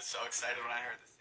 was so excited when I heard this.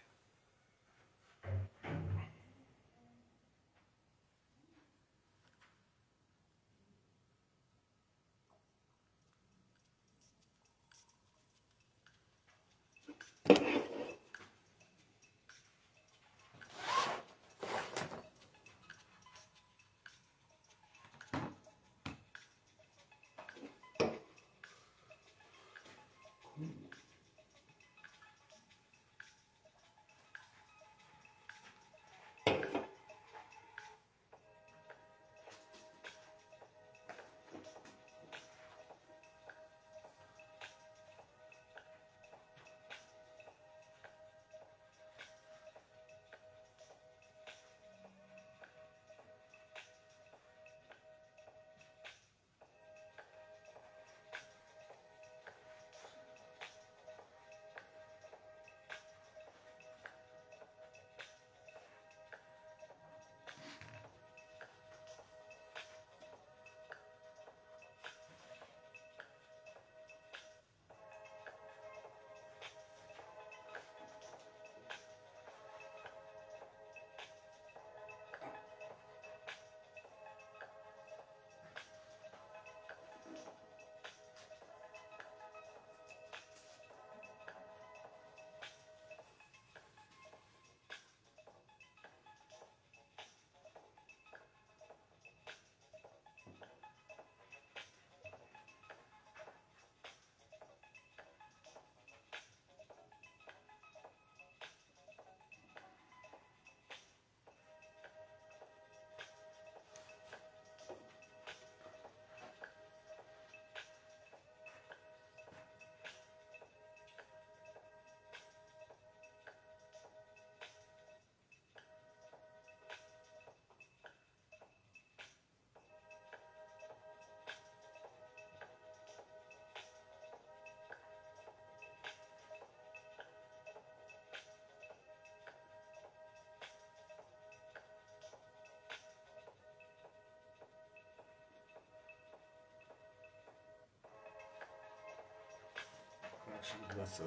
Actually, let's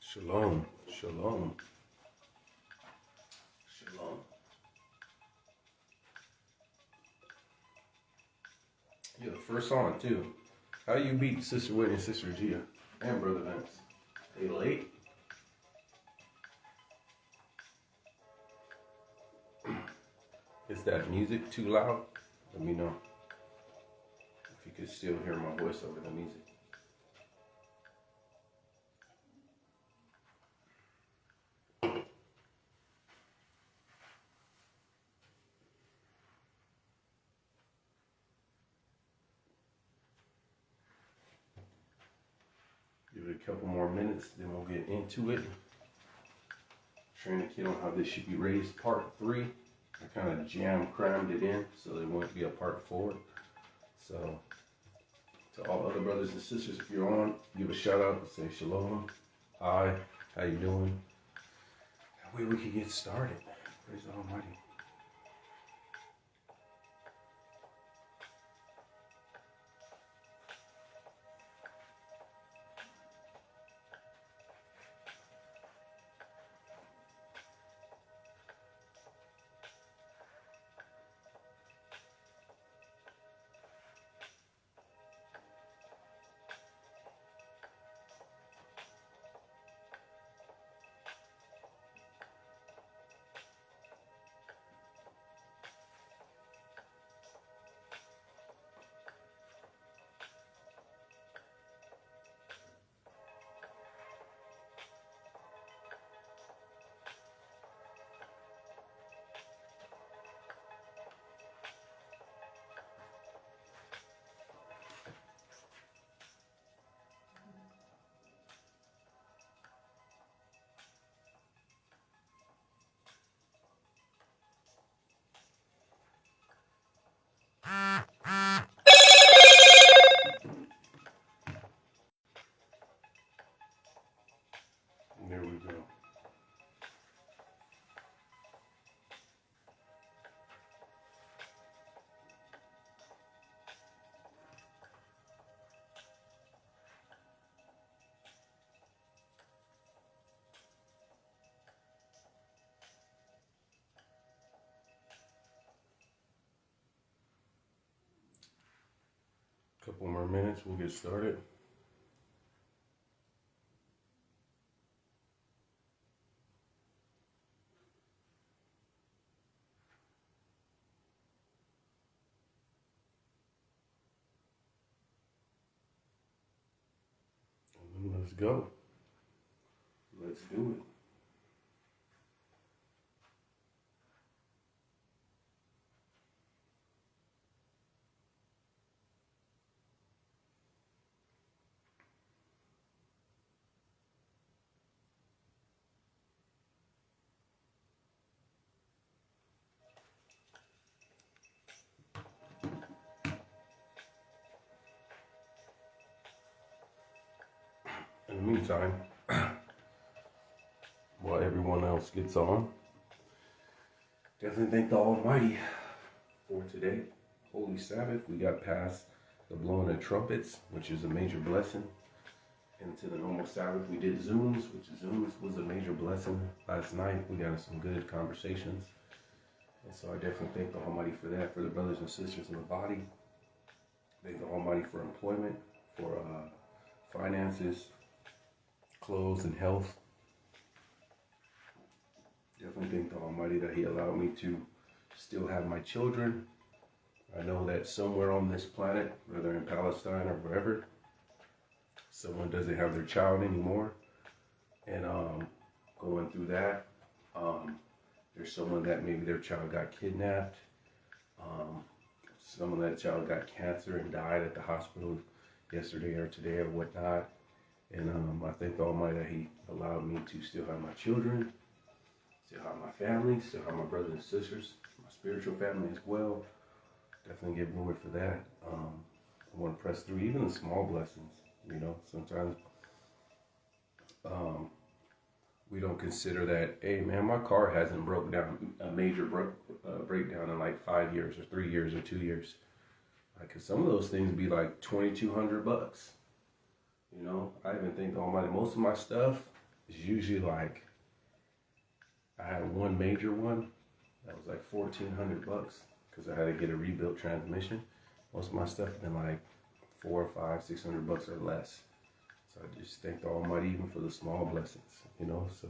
Shalom, shalom, shalom. You're the first on too. How you beat Sister Whitney and Sister Gia and Brother Vince? They late? Is that music too loud? Let me know if you could still hear my voice over the music. Give it a couple more minutes, then we'll get into it. Train the kid on how this should be raised, part 3. I kind of crammed it in so there won't be a part 4. So, to all other brothers and sisters, if you're on, give a shout out and say shalom, hi, how you doing? That way we can get started. Praise the Almighty. There we go. Couple more minutes, we'll get started. And let's go. Let's do it. In the meantime, while everyone else gets on, definitely thank the Almighty for today. Holy Sabbath, we got past the blowing of trumpets, which is a major blessing. Into the normal Sabbath, we did Zooms, which Zooms was a major blessing. Last night, we got some good conversations. And so I definitely thank the Almighty for that, for the brothers and sisters in the body. Thank the Almighty for employment, for finances, clothes, and health. Definitely thank the Almighty that He allowed me to still have my children. I know that somewhere on this planet, whether in Palestine or wherever, someone doesn't have their child anymore. And going through that, there's someone that maybe their child got kidnapped. Someone that child got cancer and died at the hospital yesterday or today or whatnot. And I thank the Almighty that He allowed me to still have my children, still have my family, still have my brothers and sisters, my spiritual family as well. Definitely give glory for that. I want to press through even the small blessings. You know, sometimes we don't consider that, hey man, my car hasn't broke down, a major breakdown in like 5 years or 3 years or 2 years. Because some of those things be like $2,200. You know, I even think the Almighty, most of my stuff is usually like, I had one major one that was like $1,400 because I had to get a rebuilt transmission. Most of my stuff has been like $400, $500, $600 or less. So I just thank the Almighty even for the small blessings, you know. So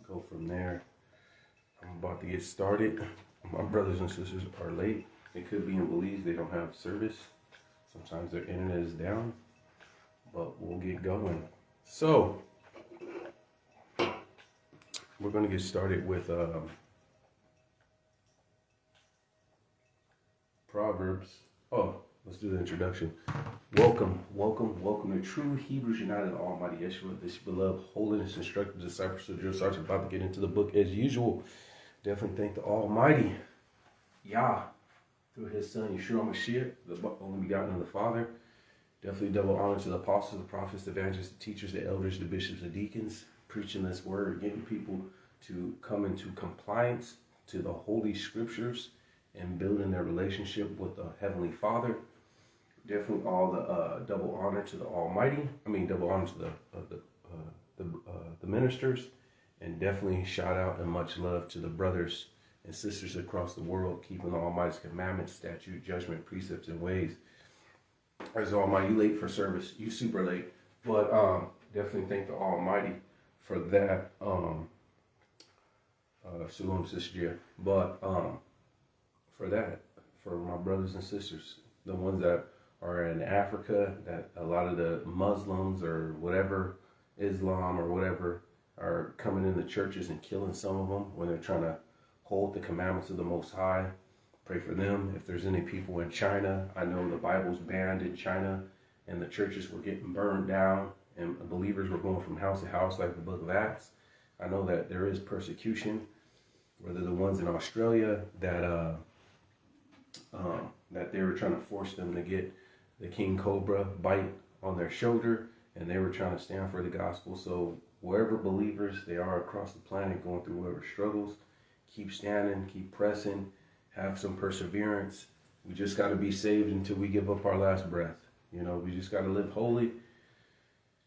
go from there. I'm about to get started. My brothers and sisters are late. It could be in Belize they don't have service. Sometimes their internet is down, but we'll get going. So we're going to get started with Proverbs. Oh, let's do the introduction. Welcome to True Hebrews United Almighty Yeshua, this beloved holiness instructed disciples of Drill Sergeant. About to get into the book as usual. Definitely thank the Almighty Yah through His Son Yeshua Mashiach, the only begotten of the Father. Definitely double honor to the apostles, the prophets, the evangelists, the teachers, the elders, the bishops, the deacons, preaching this word, getting people to come into compliance to the holy scriptures and building their relationship with the Heavenly Father. Definitely all the double honor to the Almighty. Double honor to the ministers, and definitely shout out and much love to the brothers and sisters across the world, keeping the Almighty's commandments, statute, judgment, precepts, and ways. As the Almighty, you late for service, you super late, but definitely thank the Almighty for that. Shalom, Sister Gia. But for that, for my brothers and sisters, the ones that are in Africa, that a lot of the Muslims or whatever, Islam or whatever, are coming in the churches and killing some of them when they're trying to hold the commandments of the Most High. Pray for them. If there's any people in China, I know the Bible's banned in China and the churches were getting burned down and believers were going from house to house like the book of Acts. I know that there is persecution, whether the ones in Australia that they were trying to force them to get the king cobra bite on their shoulder, and they were trying to stand for the gospel. So wherever believers they are across the planet going through whatever struggles, keep standing, keep pressing, have some perseverance. We just got to be saved until we give up our last breath. You know, we just got to live holy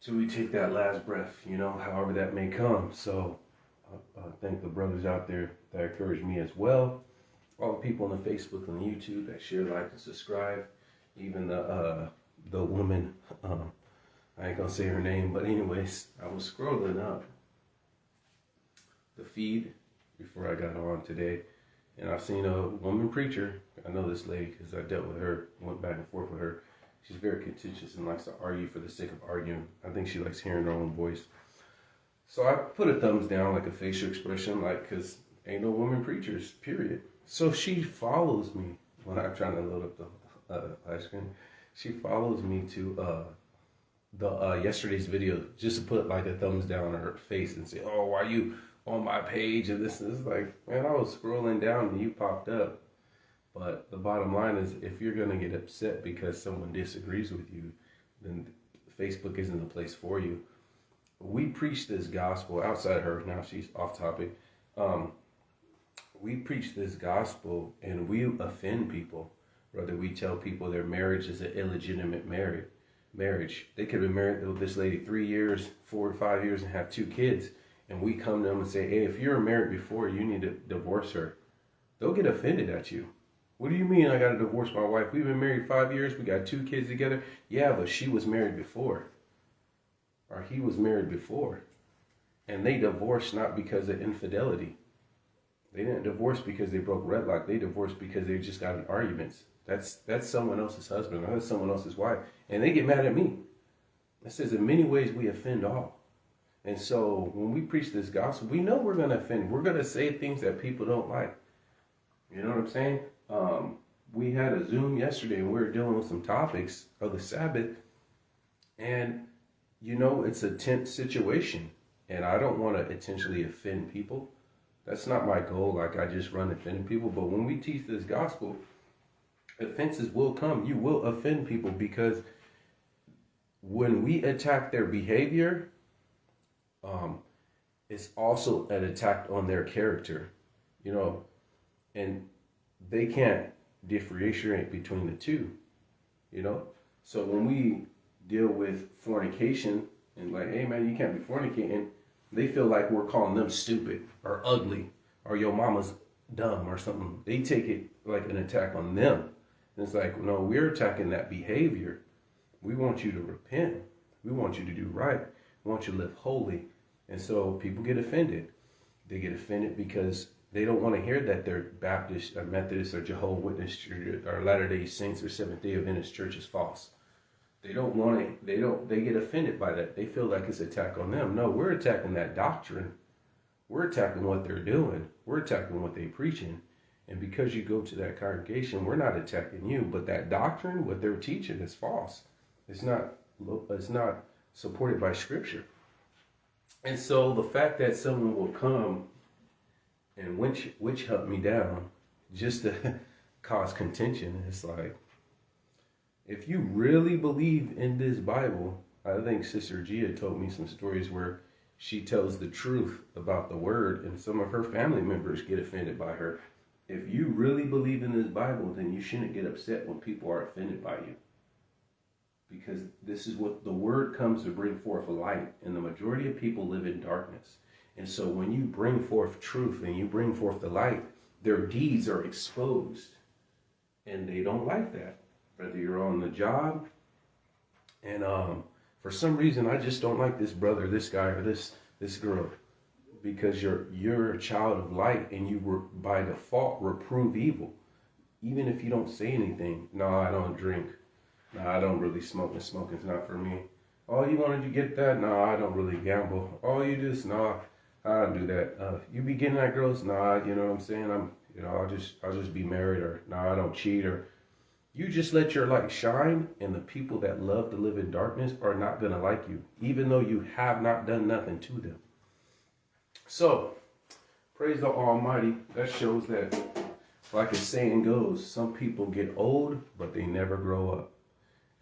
till we take that last breath, you know, however that may come. So I thank the brothers out there that encourage me as well. All the people on the Facebook and the YouTube that share, like, and subscribe. Even the woman, I ain't gonna say her name, but anyways, I was scrolling up the feed before I got on today, and I seen a woman preacher. I know this lady because I dealt with her, went back and forth with her. She's very contentious and likes to argue for the sake of arguing. I think she likes hearing her own voice. So I put a thumbs down, like a facial expression, like, because ain't no women preachers, period. So she follows me when I'm trying to load up the live screen. She follows me to the yesterday's video just to put like a thumbs down on her face and say, oh, why you on my page? And this is like, man, I was scrolling down and you popped up. But the bottom line is, if you're going to get upset because someone disagrees with you, then Facebook isn't the place for you. We preach this gospel outside of her. Now she's off topic. We preach this gospel and we offend people. Whether we tell people their marriage is an illegitimate marriage. They could have been married with this lady 3 years, 4 or 5 years and have 2 kids. And we come to them and say, hey, if you were married before, you need to divorce her. They'll get offended at you. What do you mean I got to divorce my wife? We've been married 5 years. We got 2 kids together. Yeah, but she was married before. Or he was married before. And they divorced not because of infidelity. They didn't divorce because they broke wedlock. They divorced because they just got in arguments. That's someone else's husband. Or that's someone else's wife. And they get mad at me. It says in many ways we offend all. And so when we preach this gospel, we know we're going to offend. We're going to say things that people don't like. You know what I'm saying? We had a Zoom yesterday and we were dealing with some topics of the Sabbath. And, you know, it's a tense situation. And I don't want to intentionally offend people. That's not my goal. Like, I just run offending people. But when we teach this gospel, offenses will come. You will offend people because when we attack their behavior, it's also an attack on their character, you know, and they can't differentiate between the two, you know. So when we deal with fornication and like, hey man, you can't be fornicating, they feel like we're calling them stupid or ugly or your mama's dumb or something. They take it like an attack on them. And it's like, no, we're attacking that behavior. We want you to repent. We want you to do right. We want you to live holy. And so people get offended. They get offended because they don't want to hear that they're Baptist or Methodist or Jehovah's Witness or Latter-day Saints or Seventh-day Adventist church is false. They don't want it. They get offended by that. They feel like it's an attack on them. No, we're attacking that doctrine. We're attacking what they're doing. We're attacking what they're preaching. And because you go to that congregation, we're not attacking you. But that doctrine, what they're teaching, is false. It's not supported by Scripture. And so the fact that someone will come and witch hunt me down just to cause contention, it's like, if you really believe in this Bible, I think Sister Gia told me some stories where she tells the truth about the word and some of her family members get offended by her. If you really believe in this Bible, then you shouldn't get upset when people are offended by you. Because this is what the word comes to bring forth light. And the majority of people live in darkness. And so when you bring forth truth and you bring forth the light, their deeds are exposed. And they don't like that. Whether you're on the job. And for some reason, I just don't like this brother, this guy, or this girl. Because you're a child of light and you were by default reprove evil. Even if you don't say anything. No, I don't drink. No, I don't really smoke, and smoking's not for me. Oh, you wanted to get that? No, I don't really gamble. Oh, you just, no, I don't do that. You be getting that girls? Nah, you know what I'm saying? I'll just be married, or no, I don't cheat, or you just let your light shine, and the people that love to live in darkness are not going to like you, even though you have not done nothing to them. So, praise the Almighty. That shows that, like a saying goes, some people get old, but they never grow up.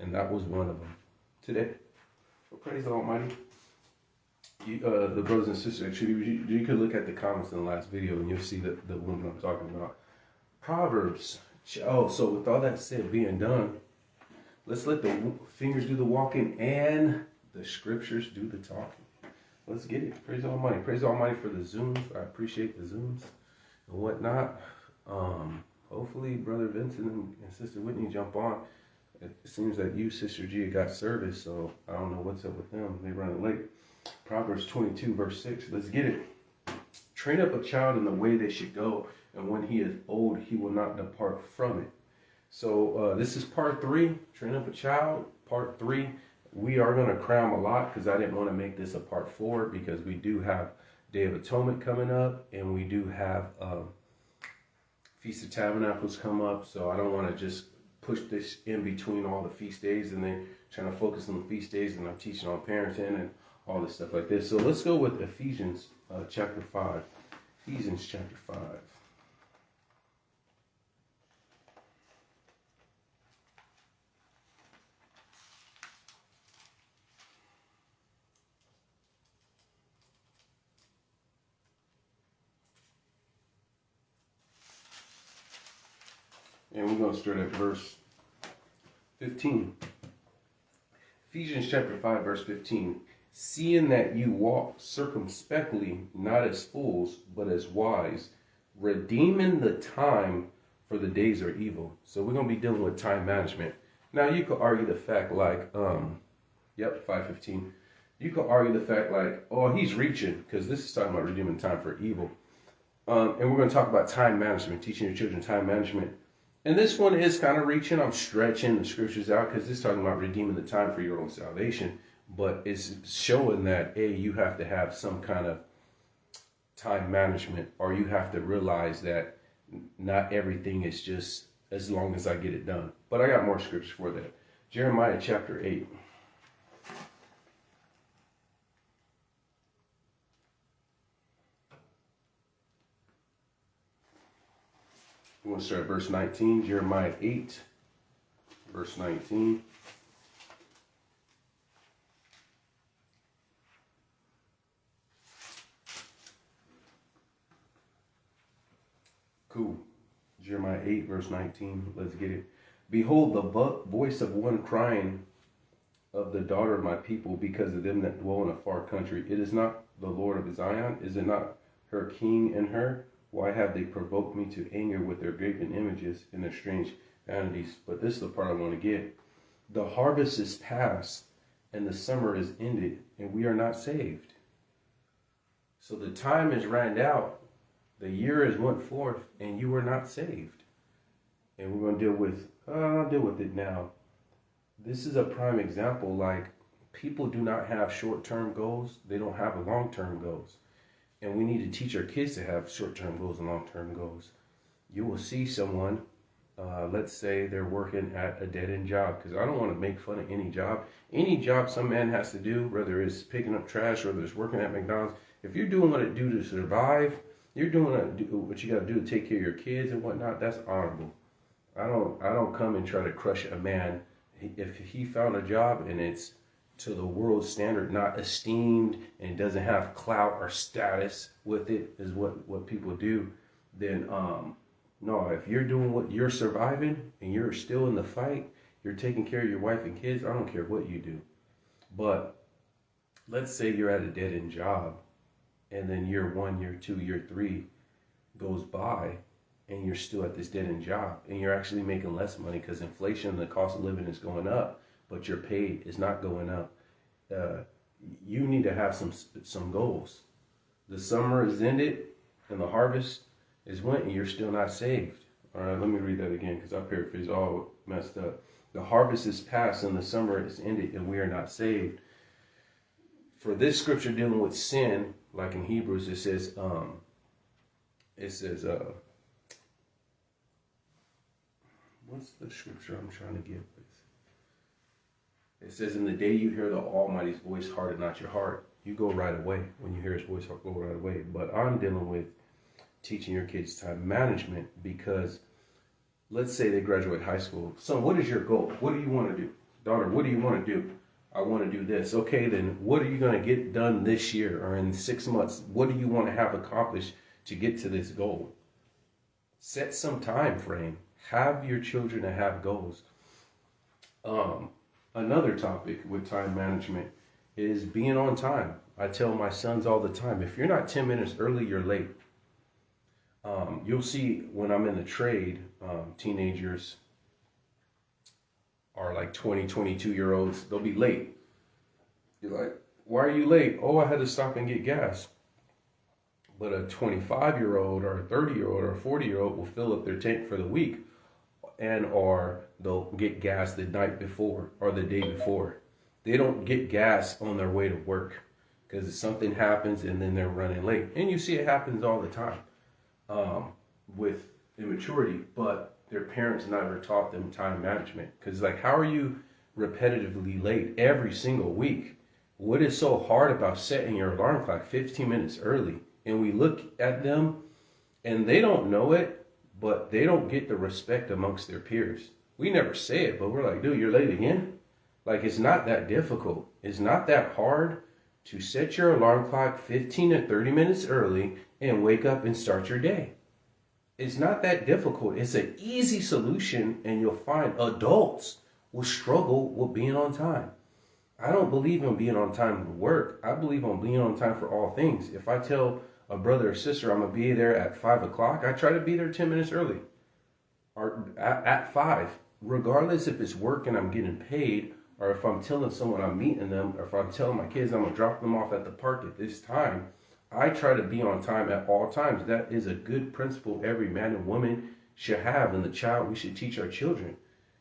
And that was one of them today. So praise the Almighty. The brothers and sisters, actually, you could look at the comments in the last video and you'll see the woman I'm talking about. Proverbs. Oh, so with all that said being done, let's let the fingers do the walking and the scriptures do the talking. Let's get it. Praise the Almighty. Praise the Almighty for the Zooms. I appreciate the Zooms and whatnot. Hopefully Brother Vincent and Sister Whitney jump on. It seems that you, Sister G, got service, so I don't know what's up with them. They running late. Proverbs 22, verse 6. Let's get it. Train up a child in the way they should go, and when he is old, he will not depart from it. So this is part 3. Train up a child, part 3. We are going to cram a lot because I didn't want to make this a part 4 because we do have Day of Atonement coming up, and we do have Feast of Tabernacles come up. So I don't want to just push this in between all the feast days and then trying to focus on the feast days, and I'm teaching on parenting and all this stuff like this. So let's go with Ephesians chapter 5. Ephesians chapter 5. And we're going to start at verse 15. Ephesians chapter 5, verse 15. Seeing that you walk circumspectly, not as fools, but as wise, redeeming the time, for the days are evil. So we're going to be dealing with time management. Now you could argue the fact like, 5:15. You could argue the fact like, oh, he's reaching, because this is talking about redeeming time for evil. And we're going to talk about time management, teaching your children time management. And this one is kind of reaching. I'm stretching the scriptures out because it's talking about redeeming the time for your own salvation. But it's showing that, A, you have to have some kind of time management, or you have to realize that not everything is just as long as I get it done. But I got more scriptures for that. Jeremiah chapter 8. We're going to start at verse 19. Jeremiah 8, verse 19. Cool. Jeremiah 8, verse 19. Let's get it. Behold, the voice of one crying of the daughter of my people, because of them that dwell in a far country. It is not the Lord of Zion. Is it not her king in her? Why have they provoked me to anger with their graven images and their strange vanities? But this is the part I want to get. The harvest is past, and the summer is ended, and we are not saved. So the time is ran out. The year is went forth, and you are not saved. And we're going to I'll deal with it now. This is a prime example. Like, people do not have short-term goals. They don't have long-term goals. And we need to teach our kids to have short-term goals and long-term goals. You will see someone, let's say they're working at a dead-end job, because I don't want to make fun of any job. Any job some man has to do, whether it's picking up trash or whether it's working at McDonald's, if you're doing what it do to survive, you're doing what you got to do to take care of your kids and whatnot, that's honorable. I don't come and try to crush a man. If he found a job and it's to the world standard, not esteemed, and doesn't have clout or status with it, is what people do, then no, if you're doing what you're surviving and you're still in the fight, you're taking care of your wife and kids, I don't care what you do. But let's say you're at a dead-end job, and then year 1, year 2, year 3 goes by, and you're still at this dead-end job, and you're actually making less money because inflation and the cost of living is going up, but your pay is not going up. You need to have some goals. The summer is ended, and the harvest is went, and you're still not saved. All right, let me read that again because I paraphrase all messed up. The harvest is past, and the summer is ended, and we are not saved. For this scripture dealing with sin, like in Hebrews, it says, what's the scripture I'm trying to get with? It says, in the day you hear the Almighty's voice, harden not your heart. You go right away. When you hear his voice, go right away. But I'm dealing with teaching your kids time management, because let's say they graduate high school. Son, what is your goal? What do you want to do? Daughter, what do you want to do? I want to do this. Okay, then what are you going to get done this year or in 6 months? What do you want to have accomplished to get to this goal? Set some time frame. Have your children to have goals. Another topic with time management is being on time. I tell my sons all the time, if you're not 10 minutes early, you're late. You'll see when I'm in the trade, teenagers are like 20, 22-year-olds. They'll be late. You're like, why are you late? Oh, I had to stop and get gas. But a 25-year-old or a 30-year-old or a 40-year-old will fill up their tank for the week, or they'll get gas the night before or the day before. They don't get gas on their way to work because something happens and then they're running late. And you see it happens all the time with immaturity, but their parents never taught them time management. Because like, how are you repetitively late every single week? What is so hard about setting your alarm clock 15 minutes early? And we look at them and they don't know it, but they don't get the respect amongst their peers. We never say it, but we're like, dude, you're late again? Like, it's not that difficult. It's not that hard to set your alarm clock 15 to 30 minutes early and wake up and start your day. It's not that difficult. It's an easy solution, and you'll find adults will struggle with being on time. I don't believe in being on time to work. I believe in being on time for all things. If I tell a brother or sister I'm going to be there at 5 o'clock, I try to be there 10 minutes early or at 5, regardless if it's work and I'm getting paid, or if I'm telling someone I'm meeting them, or if I'm telling my kids I'm going to drop them off at the park at this time. I try to be on time at all times. That is a good principle every man and woman should have, and the child we should teach our children.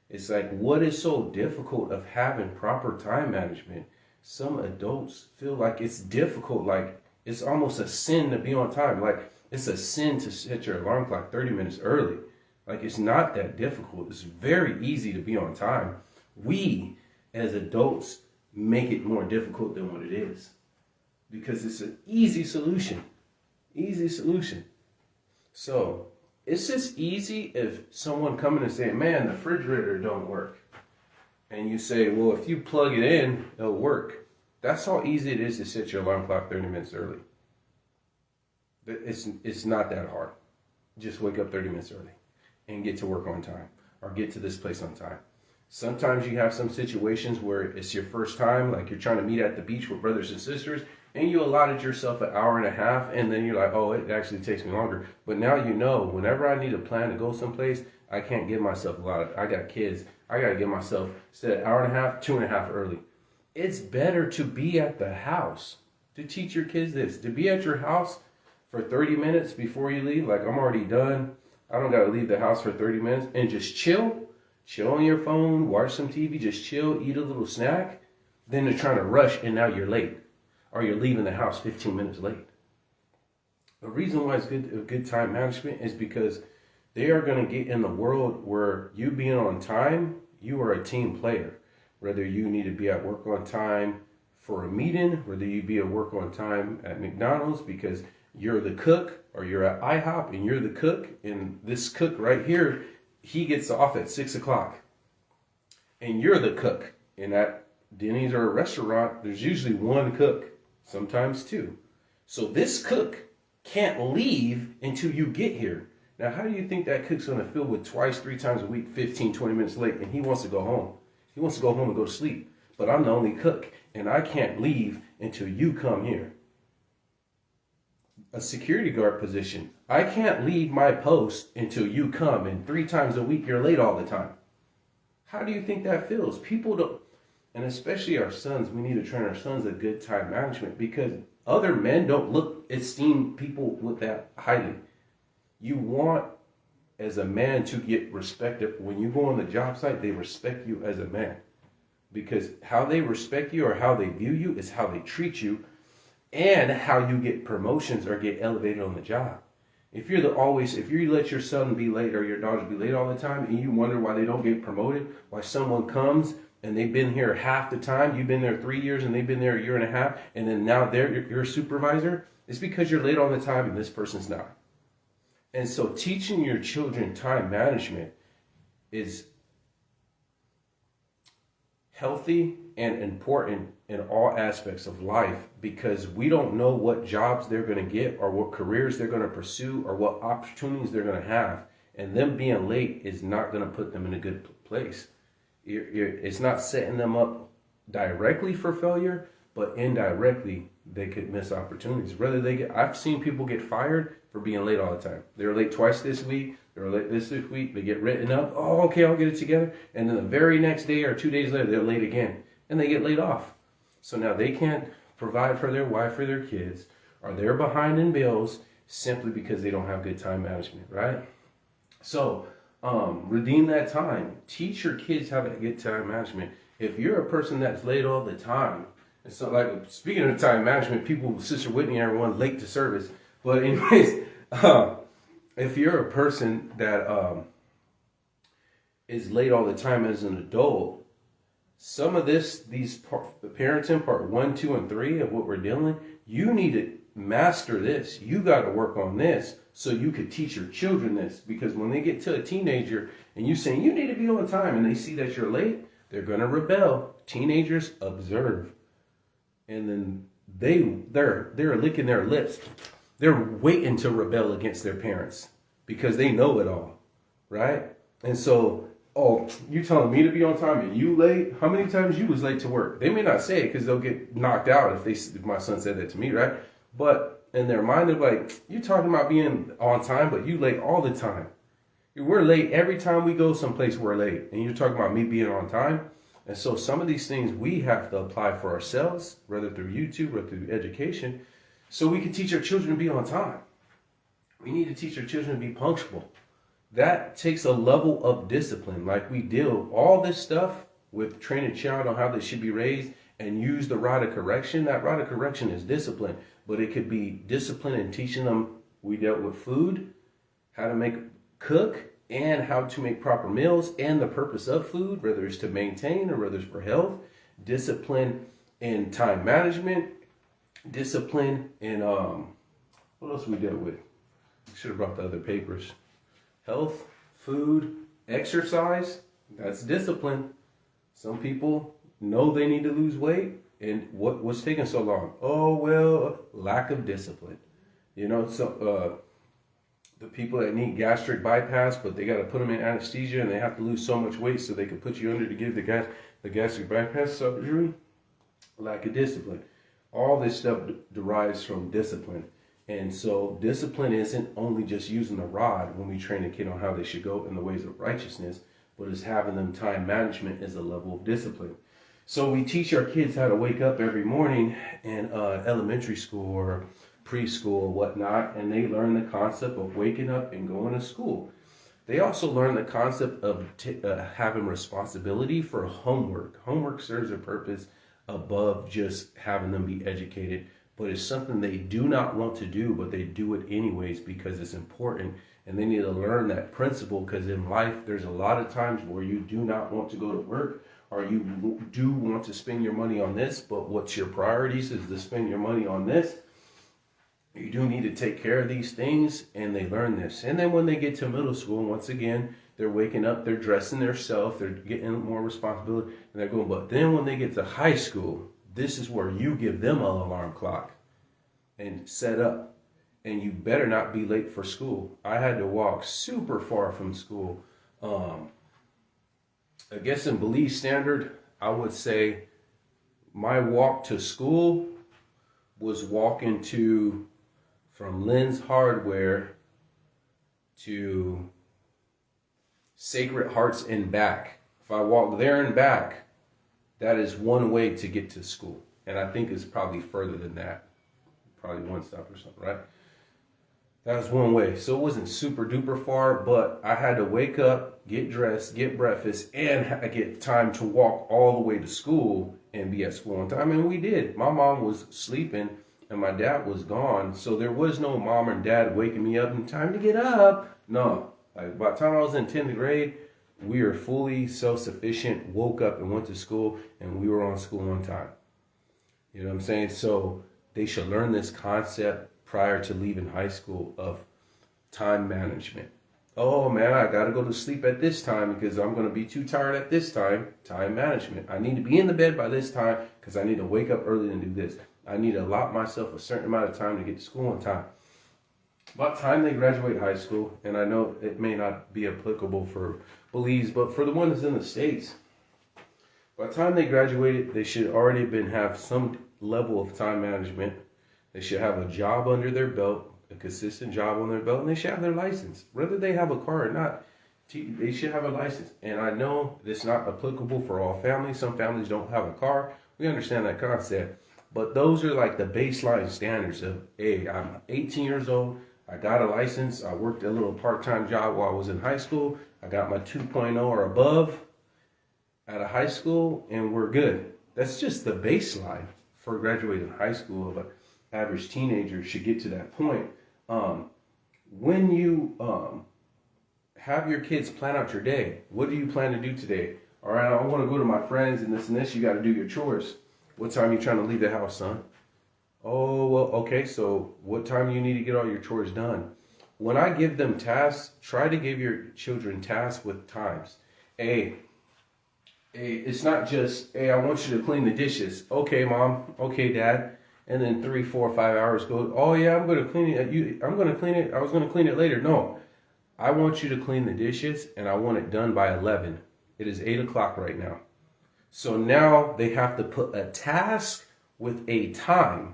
It's like, what is so difficult of having proper time management? Some adults feel like it's difficult, like it's almost a sin to be on time. Like, it's a sin to set your alarm clock 30 minutes early. Like, it's not that difficult. It's very easy to be on time. We, as adults, make it more difficult than what it is. Because it's an easy solution. Easy solution. So, it's just easy if someone coming and saying, man, the refrigerator don't work. And you say, well, if you plug it in, it'll work. That's how easy it is to set your alarm clock 30 minutes early. It's not that hard. Just wake up 30 minutes early and get to work on time, or get to this place on time. Sometimes you have some situations where it's your first time, like you're trying to meet at the beach with brothers and sisters, and you allotted yourself an hour and a half, and then you're like, oh, it actually takes me longer. But now you know, whenever I need a plan to go someplace, I can't give myself a lot. I got kids. I got to give myself, instead of an hour and a half, 2.5 early. It's better to be at the house, to teach your kids this, to be at your house for 30 minutes before you leave. Like, I'm already done. I don't got to leave the house for 30 minutes and just chill on your phone, watch some TV, just chill, eat a little snack. Then they're trying to rush and now you're late, or you're leaving the house 15 minutes late. The reason why it's good time management is because they are going to get in the world where you being on time, you are a team player. Whether you need to be at work on time for a meeting, whether you be at work on time at McDonald's because you're the cook, or you're at IHOP and you're the cook, and this cook right here, he gets off at 6 o'clock. And you're the cook. And at Denny's or a restaurant, there's usually one cook, sometimes two. So this cook can't leave until you get here. Now, how do you think that cook's going to feel with twice, 3 times a week, 15, 20 minutes late, and he wants to go home? He wants to go home and go to sleep. But I'm the only cook, and I can't leave until you come here. A security guard position. I can't leave my post until you come, and 3 times a week you're late all the time. How do you think that feels? People don't, and especially our sons, we need to train our sons a good time management, because other men don't esteem people with that highly. You want, as a man, to get respected. When you go on the job site, they respect you as a man, because how they respect you or how they view you is how they treat you, and how you get promotions or get elevated on the job. If you let your son be late or your daughter be late all the time, and you wonder why they don't get promoted, why someone comes and they've been here half the time, you've been there 3 years and they've been there 1.5 years, and then now they're your supervisor, it's because you're late all the time and this person's not. And so teaching your children time management is healthy and important in all aspects of life, because we don't know what jobs they're going to get, or what careers they're going to pursue, or what opportunities they're going to have. And them being late is not going to put them in a good place. It's not setting them up directly for failure, but indirectly they could miss opportunities. I've seen people get fired for being late all the time. They were late twice this week. They were late this week. They get written up. Oh, okay, I'll get it together. And then the very next day or 2 days later, they're late again. And they get laid off. So now they can't provide for their wife or their kids, or they're behind in bills simply because they don't have good time management, right? So redeem that time. Teach your kids how to get time management. If you're a person that's late all the time, and so like speaking of time management, people, Sister Whitney, everyone late to service. But anyways, if you're a person that is late all the time as an adult, some of these parenting part 1, 2, and 3 of what we're dealing, you need to master this. You got to work on this so you could teach your children this. Because when they get to a teenager and you saying you need to be on time and they see that you're late, they're going to rebel. Teenagers observe. And then they're licking their lips. They're waiting to rebel against their parents because they know it all, right? And so, oh, you telling me to be on time and you late? How many times you was late to work? They may not say it because they'll get knocked out if my son said that to me, right? But in their mind, they're like, you talking about being on time, but you late all the time. We're late every time we go someplace, we're late. And you're talking about me being on time? And so some of these things we have to apply for ourselves, whether through YouTube or through education, so we can teach our children to be on time. We need to teach our children to be punctual. That takes a level of discipline. Like we deal all this stuff with training a child on how they should be raised and use the rod of correction. That rod of correction is discipline, but it could be discipline in teaching them. We dealt with food, how to cook, and how to make proper meals, and the purpose of food, whether it's to maintain or whether it's for health. Discipline in time management. Discipline in what else we dealt with? Should have brought the other papers. Health, food, exercise. That's discipline. Some people know they need to lose weight, and what's taking so long? Oh well, lack of discipline. You know, so the people that need gastric bypass, but they got to put them in anesthesia and they have to lose so much weight so they can put you under to give the gastric bypass surgery. Lack of discipline. All this stuff derives from discipline. And so discipline isn't only just using the rod when we train a kid on how they should go in the ways of righteousness, but it's having them time management as a level of discipline. So we teach our kids how to wake up every morning in elementary school or preschool or whatnot, and they learn the concept of waking up and going to school. They also learn the concept of having responsibility for homework. Homework serves a purpose above just having them be educated, but it's something they do not want to do, but they do it anyways because it's important, and they need to learn that principle, because in life there's a lot of times where you do not want to go to work, or you do want to spend your money on this, but what's your priorities is to spend your money on this. You do need to take care of these things, and they learn this. And then when they get to middle school, once again, they're waking up, they're dressing themselves, they're getting more responsibility, and they're going. But then when they get to high school, this is where you give them an alarm clock and set up. And you better not be late for school. I had to walk super far from school. I guess in Belize standard, I would say my walk to school was walking from Lynn's Hardware to Sacred Hearts and back. If I walk there and back, that is one way to get to school. And I think it's probably further than that. Probably one stop or something, right? That was one way. So it wasn't super duper far, but I had to wake up, get dressed, get breakfast, and get time to walk all the way to school and be at school on time. And we did. My mom was sleeping and my dad was gone. So there was no mom and dad waking me up and time to get up. No. Like by the time I was in 10th grade, we were fully self-sufficient, woke up and went to school, and we were on school on time. You know what I'm saying? So they should learn this concept prior to leaving high school of time management. Oh man, I got to go to sleep at this time because I'm going to be too tired at this time. Time management. I need to be in the bed by this time because I need to wake up early and do this. I need to allot myself a certain amount of time to get to school on time. By the time they graduate high school, and I know it may not be applicable for Belize, but for the ones in the States, by the time they graduated, they should already have some level of time management. They should have a job under their belt, a consistent job on their belt, and they should have their license. Whether they have a car or not, they should have a license. And I know it's not applicable for all families. Some families don't have a car. We understand that concept. But those are like the baseline standards of, hey, I'm 18 years old. I got a license. I worked a little part-time job while I was in high school. I got my 2.0 or above out of high school, and we're good. That's just the baseline for graduating high school. Of an average teenager should get to that point. When you have your kids plan out your day, what do you plan to do today? All right, I want to go to my friends and this. You got to do your chores. What time are you trying to leave the house, son? Oh, well, okay, so what time do you need to get all your chores done? When I give them tasks, try to give your children tasks with times. Hey, it's not just, hey, I want you to clean the dishes. Okay, mom. Okay, dad. And then 3, 4, 5 hours go, oh, yeah, I'm going to clean it. I'm going to clean it. I was going to clean it later. No, I want you to clean the dishes, and I want it done by 11. It is 8 o'clock right now. So now they have to put a task with a time.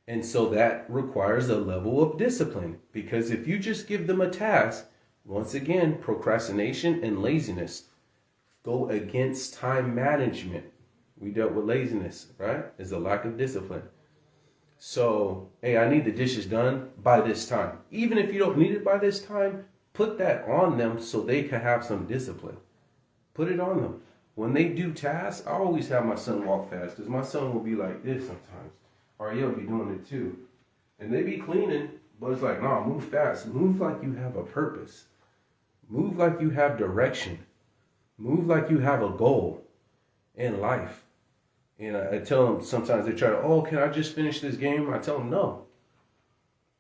And so that requires a level of discipline, because if you just give them a task, once again, procrastination and laziness go against time management. We dealt with laziness, right? Is a lack of discipline. So, hey, I need the dishes done by this time. Even if you don't need it by this time, put that on them so they can have some discipline. Put it on them. When they do tasks, I always have my son walk fast, because my son will be like this sometimes. Or he'll be doing it too. And they be cleaning, but it's like, no, move fast. Move like you have a purpose. Move like you have direction. Move like you have a goal in life. And I tell them, sometimes they try to, oh, can I just finish this game? I tell them, no.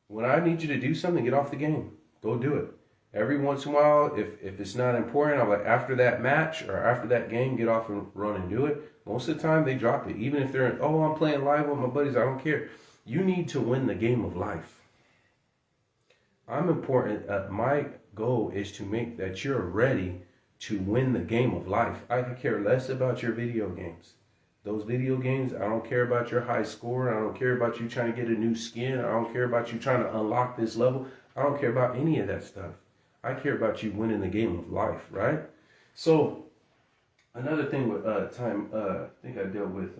When I need you to do something, get off the game. Go do it. Every once in a while, if it's not important, I'm like, after that match or after that game, get off and run and do it. Most of the time, they drop it. Even if they're, oh, I'm playing live with my buddies, I don't care. You need to win the game of life. I'm important. My goal is to make that you're ready to win the game of life. I could care less about your video games. Those video games, I don't care about your high score. I don't care about you trying to get a new skin. I don't care about you trying to unlock this level. I don't care about any of that stuff. I care about you winning the game of life, right? So, another thing with time, I think I dealt with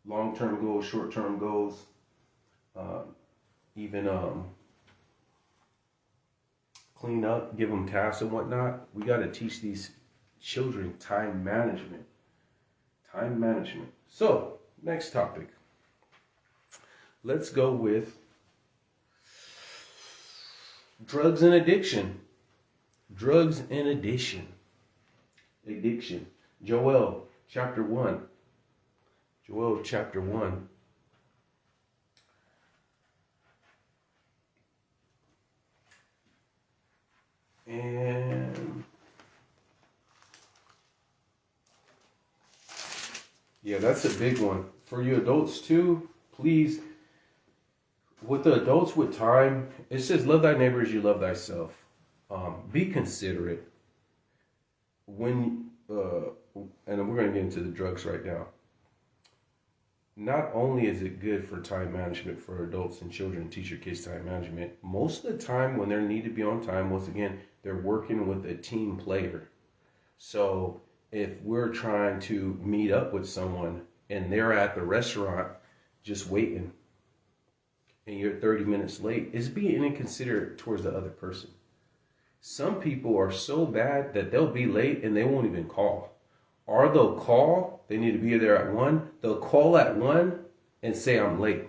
long-term goals, short-term goals, even clean up, give them tasks and whatnot. We got to teach these children time management. Time management. So, next topic. Let's go with drugs and addiction. Drugs and addiction. Addiction. Joel chapter 1. Joel chapter 1. And yeah, that's a big one. For you adults too, please, with the adults with time, it says, love thy neighbor as you love thyself. Be considerate. When, and we're going to get into the drugs right now. Not only is it good for time management for adults and children, teach your kids time management, most of the time when they need to be on time, once again, they're working with a team player. So if we're trying to meet up with someone and they're at the restaurant just waiting and you're 30 minutes late, it's being inconsiderate towards the other person. Some people are so bad that they'll be late and they won't even call. Or they'll call, they need to be there at 1. They'll call at 1 and say, I'm late.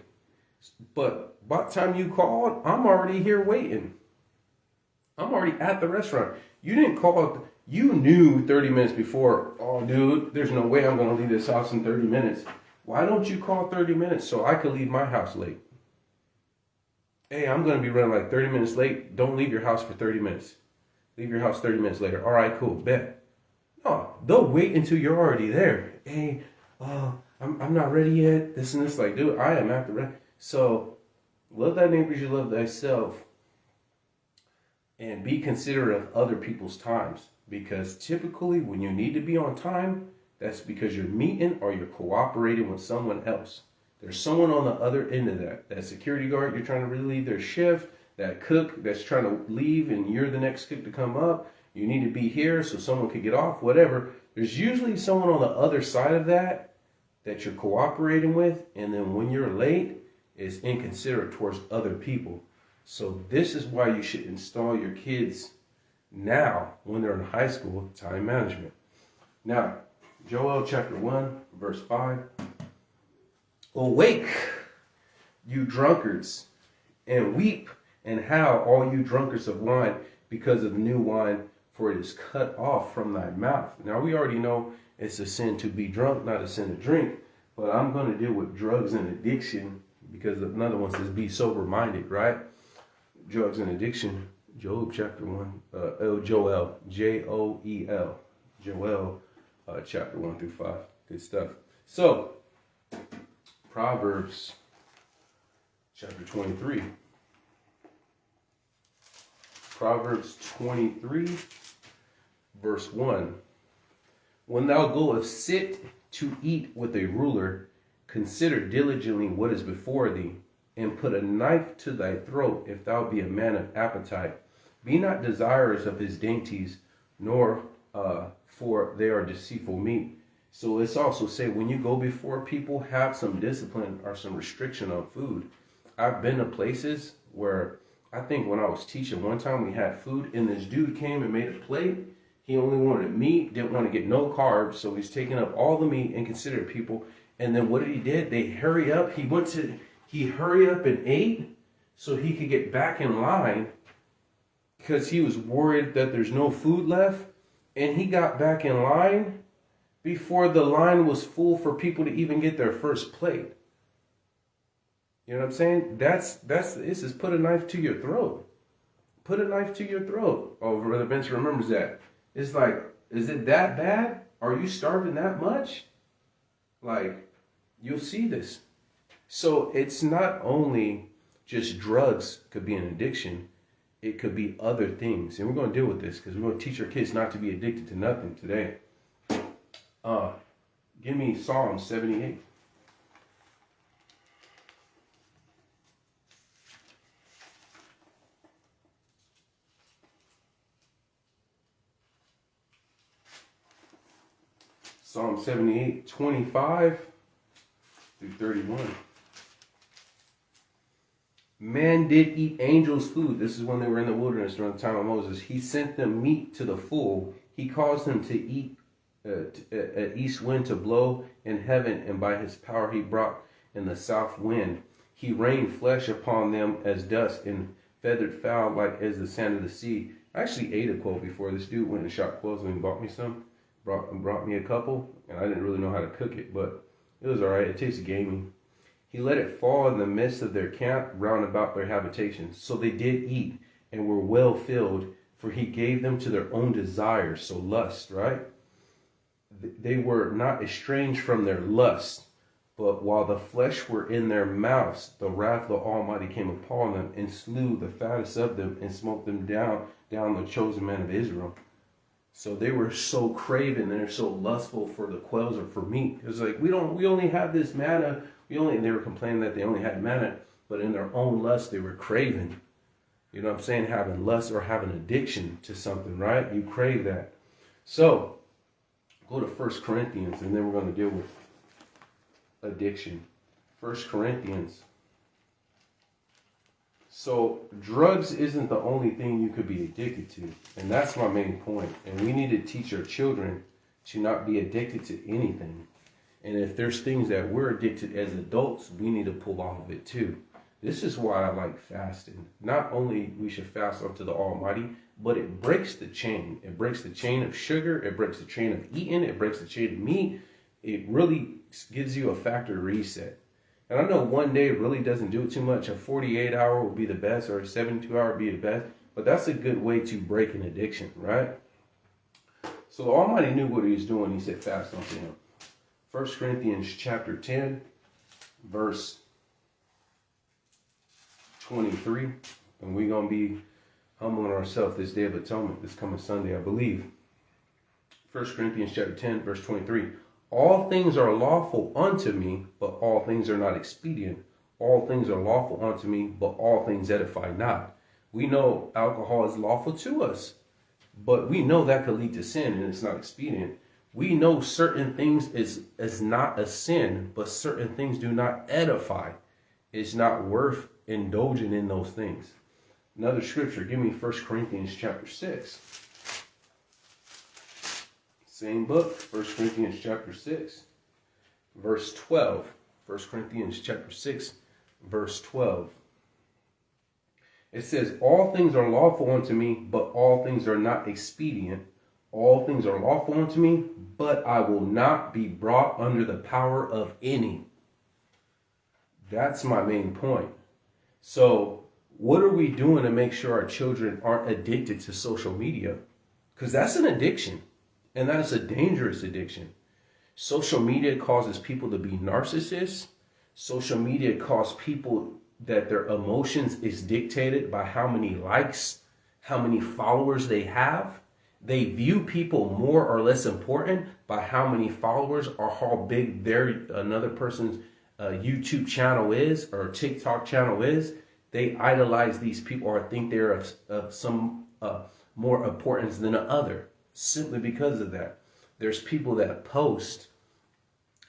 But by the time you called, I'm already here waiting. I'm already at the restaurant. You didn't call, you knew 30 minutes before, oh, dude, there's no way I'm going to leave this house in 30 minutes. Why don't you call 30 minutes so I could leave my house late? Hey, I'm going to be running like 30 minutes late. Don't leave your house for 30 minutes. Leave your house 30 minutes later. All right, cool, bet. No, they'll wait until you're already there. Hey, I'm not ready yet. This and this. Like, dude, I am at the ready. So, love thy neighbor as you love thyself. And be considerate of other people's times. Because typically, when you need to be on time, that's because you're meeting or you're cooperating with someone else. There's someone on the other end of that. That security guard, you're trying to relieve their shift. That cook that's trying to leave and you're the next cook to come up. You need to be here so someone could get off, whatever. There's usually someone on the other side of that you're cooperating with. And then when you're late, it's inconsiderate towards other people. So this is why you should install your kids now when they're in high school, time management. Now, Joel chapter 1, verse 5. Awake, you drunkards, and weep and howl, all you drunkards of wine, because of new wine, for it is cut off from thy mouth. Now, we already know it's a sin to be drunk, not a sin to drink. But I'm going to deal with drugs and addiction because another one says be sober-minded, right? Drugs and addiction. Job chapter 1. Joel. Joel. Joel chapter 1 through 5. Good stuff. So, Proverbs chapter 23. Proverbs 23, verse 1. When thou goest sit to eat with a ruler, consider diligently what is before thee, and put a knife to thy throat, if thou be a man of appetite. Be not desirous of his dainties, nor for they are deceitful meat. So it's also say when you go before people, have some discipline or some restriction on food. I've been to places where I think when I was teaching, one time we had food and this dude came and made a plate. He only wanted meat, didn't want to get no carbs, so he's taking up all the meat and considered people. And then what did? They hurry up. He hurried up and ate so he could get back in line because he was worried that there's no food left. And he got back in line before the line was full for people to even get their first plate. You know what I'm saying? This is put a knife to your throat. Put a knife to your throat. Oh, Brother Bench remembers that. It's like, is it that bad? Are you starving that much? Like, you'll see this. So it's not only just drugs could be an addiction. It could be other things. And we're going to deal with this because we're going to teach our kids not to be addicted to nothing today. Give me Psalm 78. Psalm 78, 25 through 31. Man did eat angels' food. This is when they were in the wilderness during the time of Moses. He sent them meat to the full. He caused them to eat an east wind to blow in heaven, and by his power he brought in the south wind. He rained flesh upon them as dust, and feathered fowl like as the sand of the sea. I actually ate a quail before. This dude went and shot quails and bought me some. Brought me a couple, and I didn't really know how to cook it, but it was all right. It tasted gamey. He let it fall in the midst of their camp, round about their habitations. So they did eat and were well filled, for he gave them to their own desires. So lust, right? They were not estranged from their lust, but while the flesh were in their mouths, the wrath of the Almighty came upon them and slew the fattest of them and smote them down the chosen men of Israel. So they were so craven, they're so lustful for the quails or for meat. It was like, we only have this manna. They were complaining that they only had manna, but in their own lust, they were craving. You know what I'm saying? Having lust or having addiction to something, right? You crave that. So, go to 1 Corinthians, and then we're going to deal with addiction. 1 Corinthians. So, drugs isn't the only thing you could be addicted to. And that's my main point. And we need to teach our children to not be addicted to anything. And if there's things that we're addicted as adults, we need to pull off of it too. This is why I like fasting. Not only we should fast unto the Almighty, but it breaks the chain. It breaks the chain of sugar. It breaks the chain of eating. It breaks the chain of meat. It really gives you a factory reset. And I know one day really doesn't do it too much. A 48-hour will be the best, or a 72-hour will be the best. But that's a good way to break an addiction, right? So the Almighty knew what he was doing. He said fast unto him. 1 Corinthians chapter 10, verse 23. And we're going to be humbling ourselves this day of atonement, this coming Sunday, I believe. 1 Corinthians chapter 10, verse 23. All things are lawful unto me, but all things are not expedient. All things are lawful unto me, but all things edify not. We know alcohol is lawful to us, but we know that could lead to sin and it's not expedient. We know certain things is not a sin, but certain things do not edify. It's not worth indulging in those things. Another scripture, give me 1 Corinthians chapter 6. Same book, 1 Corinthians chapter 6, verse 12. 1 Corinthians chapter 6, verse 12. It says, all things are lawful unto me, but all things are not expedient. All things are lawful unto me, but I will not be brought under the power of any. That's my main point. So what are we doing to make sure our children aren't addicted to social media? Because that's an addiction, and that is a dangerous addiction. Social media causes people to be narcissists. Social media causes people that their emotions is dictated by how many likes, how many followers they have. They view people more or less important by how many followers or how big another person's YouTube channel is or TikTok channel is. They idolize these people or think they're of some more importance than another simply because of that. There's people that post,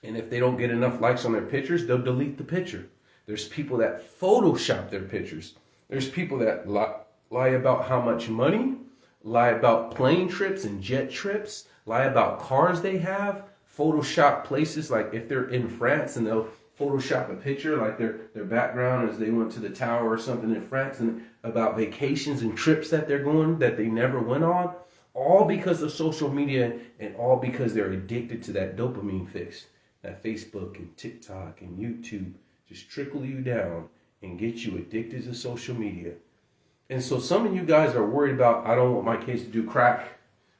and if they don't get enough likes on their pictures, they'll delete the picture. There's people that Photoshop their pictures. There's people that lie about how much money, lie about plane trips and jet trips, lie about cars they have, Photoshop places, like if they're in France and they'll Photoshop a picture like their background as they went to the tower or something in France, and about vacations and trips that they're going that they never went on, all because of social media and all because they're addicted to that dopamine fix. That Facebook and TikTok and YouTube just trickle you down and get you addicted to social media. And so some of you guys are worried about, I don't want my kids to do crack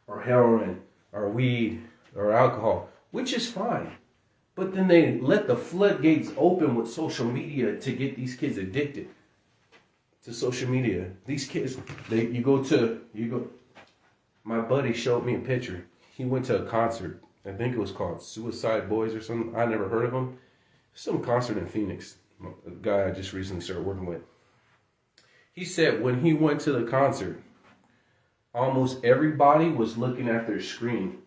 or heroin or weed or alcohol, which is fine. But then they let the floodgates open with social media to get these kids addicted to social media. These kids, my buddy showed me a picture. He went to a concert. I think it was called Suicide Boys or something. I never heard of them. Some concert in Phoenix. A guy I just recently started working with. He said when he went to the concert, almost everybody was looking at their screen.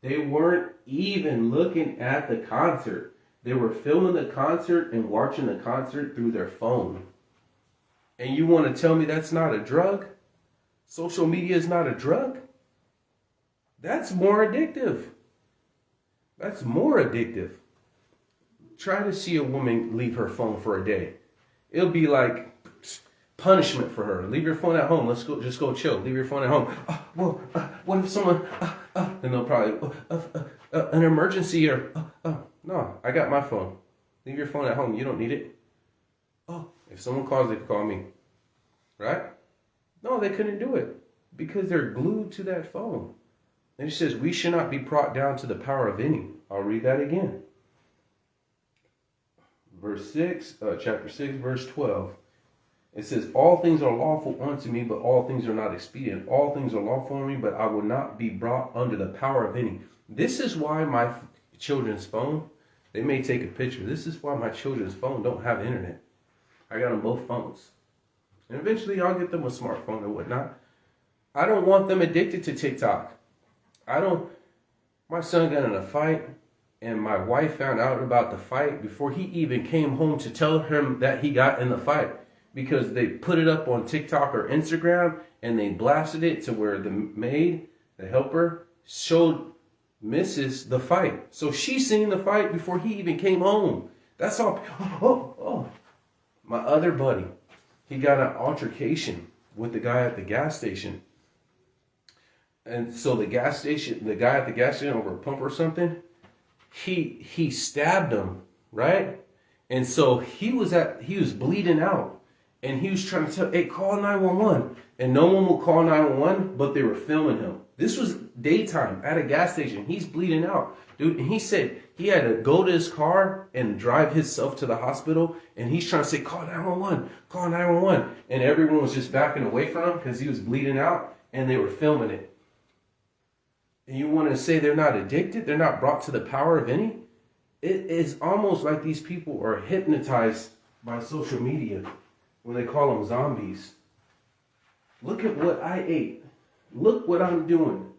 They weren't even looking at the concert. They were filming the concert and watching the concert through their phone. And you want to tell me that's not a drug? Social media is not a drug? That's more addictive. That's more addictive. Try to see a woman leave her phone for a day. It'll be like punishment for her. Leave your phone at home. Let's go. Just go chill. Leave your phone at home. What if someone? And they'll probably an emergency or no. I got my phone. Leave your phone at home. You don't need it. Oh, if someone calls, they can call me. Right? No, they couldn't do it because they're glued to that phone. And it says we should not be brought down to the power of any. I'll read that again. Verse 6, chapter 6, verse 12. It says, all things are lawful unto me, but all things are not expedient. All things are lawful unto me, but I will not be brought under the power of any. This is why my children's phone, they may take a picture. This is why my children's phone don't have internet. I got them both phones. And eventually I'll get them a smartphone or whatnot. I don't want them addicted to TikTok. My son got in a fight, and my wife found out about the fight before he even came home to tell him that he got in the fight. Because they put it up on TikTok or Instagram and they blasted it to where the maid, the helper, showed Mrs. the fight. So she's seen the fight before he even came home. That's all. My other buddy, he got an altercation with the guy at the gas station. And so the guy at the gas station over a pump or something, he stabbed him, right? And so he was bleeding out. And he was trying to tell, hey, call 911. And no one will call 911, but they were filming him. This was daytime at a gas station. He's bleeding out. Dude, and he said he had to go to his car and drive himself to the hospital. And he's trying to say, call 911, call 911. And everyone was just backing away from him because he was bleeding out. And they were filming it. And you want to say they're not addicted? They're not brought to the power of any? It is almost like these people are hypnotized by social media when they call them zombies. Look at what I ate. Look what I'm doing.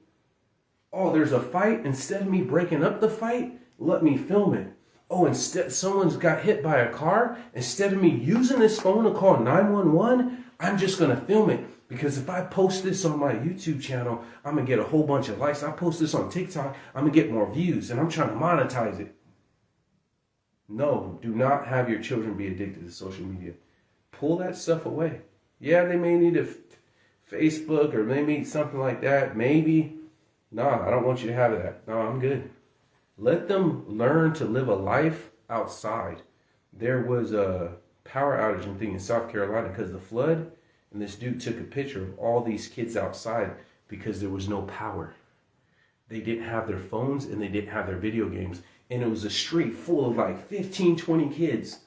Oh, there's a fight. Instead of me breaking up the fight, let me film it. Oh, instead someone's got hit by a car. Instead of me using this phone to call 911, I'm just going to film it. Because if I post this on my YouTube channel, I'm going to get a whole bunch of likes. I post this on TikTok, I'm going to get more views. And I'm trying to monetize it. No, do not have your children be addicted to social media. Pull that stuff away. Yeah, they may need a Facebook or they need something like that. Maybe. No, I don't want you to have that. No, I'm good. Let them learn to live a life outside. There was a power outage and thing in South Carolina because of the flood. And this dude took a picture of all these kids outside because there was no power. They didn't have their phones and they didn't have their video games. And it was a street full of like 15, 20 kids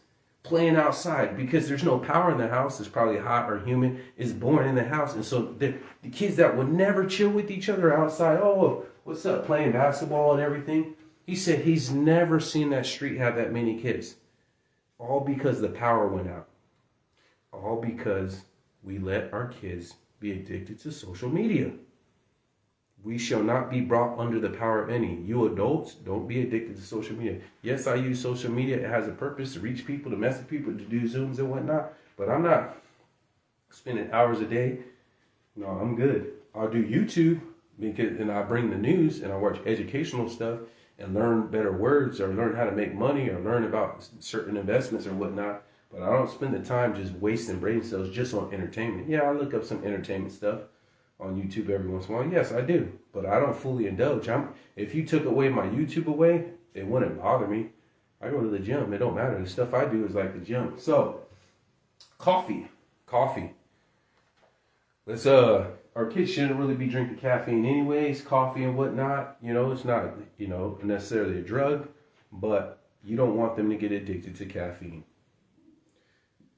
playing outside because there's no power in the house. It's probably hot or humid. It's born in the house. And so the kids that would never chill with each other outside, oh, what's up, playing basketball and everything. He said he's never seen that street have that many kids. All because the power went out. All because we let our kids be addicted to social media. We shall not be brought under the power of any. You adults, don't be addicted to social media. Yes, I use social media. It has a purpose to reach people, to message people, to do Zooms and whatnot. But I'm not spending hours a day. No, I'm good. I'll do YouTube and I bring the news and I watch educational stuff and learn better words or learn how to make money or learn about certain investments or whatnot. But I don't spend the time just wasting brain cells just on entertainment. Yeah, I look up some entertainment stuff on YouTube every once in a while. Yes, I do. But I don't fully indulge. If you took away my YouTube away, it wouldn't bother me. I go to the gym. It don't matter. The stuff I do is like the gym. So, coffee. Let's our kids shouldn't really be drinking caffeine anyways, coffee and whatnot. You know, it's not, necessarily a drug, but you don't want them to get addicted to caffeine.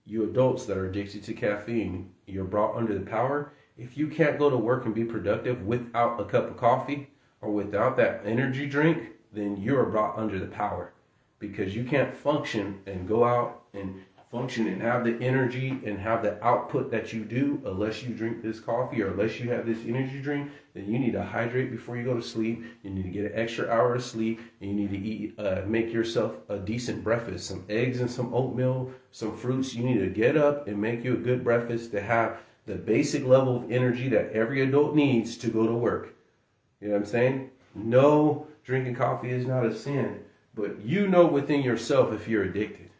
You adults that are addicted to caffeine, you're brought under the power. If you can't go to work and be productive without a cup of coffee or without that energy drink, then you're brought under the power because you can't function and go out and function and have the energy and have the output that you do unless you drink this coffee or unless you have this energy drink. Then you need to hydrate before you go to sleep. You need to get an extra hour of sleep. And you need to eat, make yourself a decent breakfast, some eggs and some oatmeal, some fruits. You need to get up and make you a good breakfast to have the basic level of energy that every adult needs to go to work. You know what I'm saying? No, drinking coffee is not a sin, but you know within yourself if you're addicted.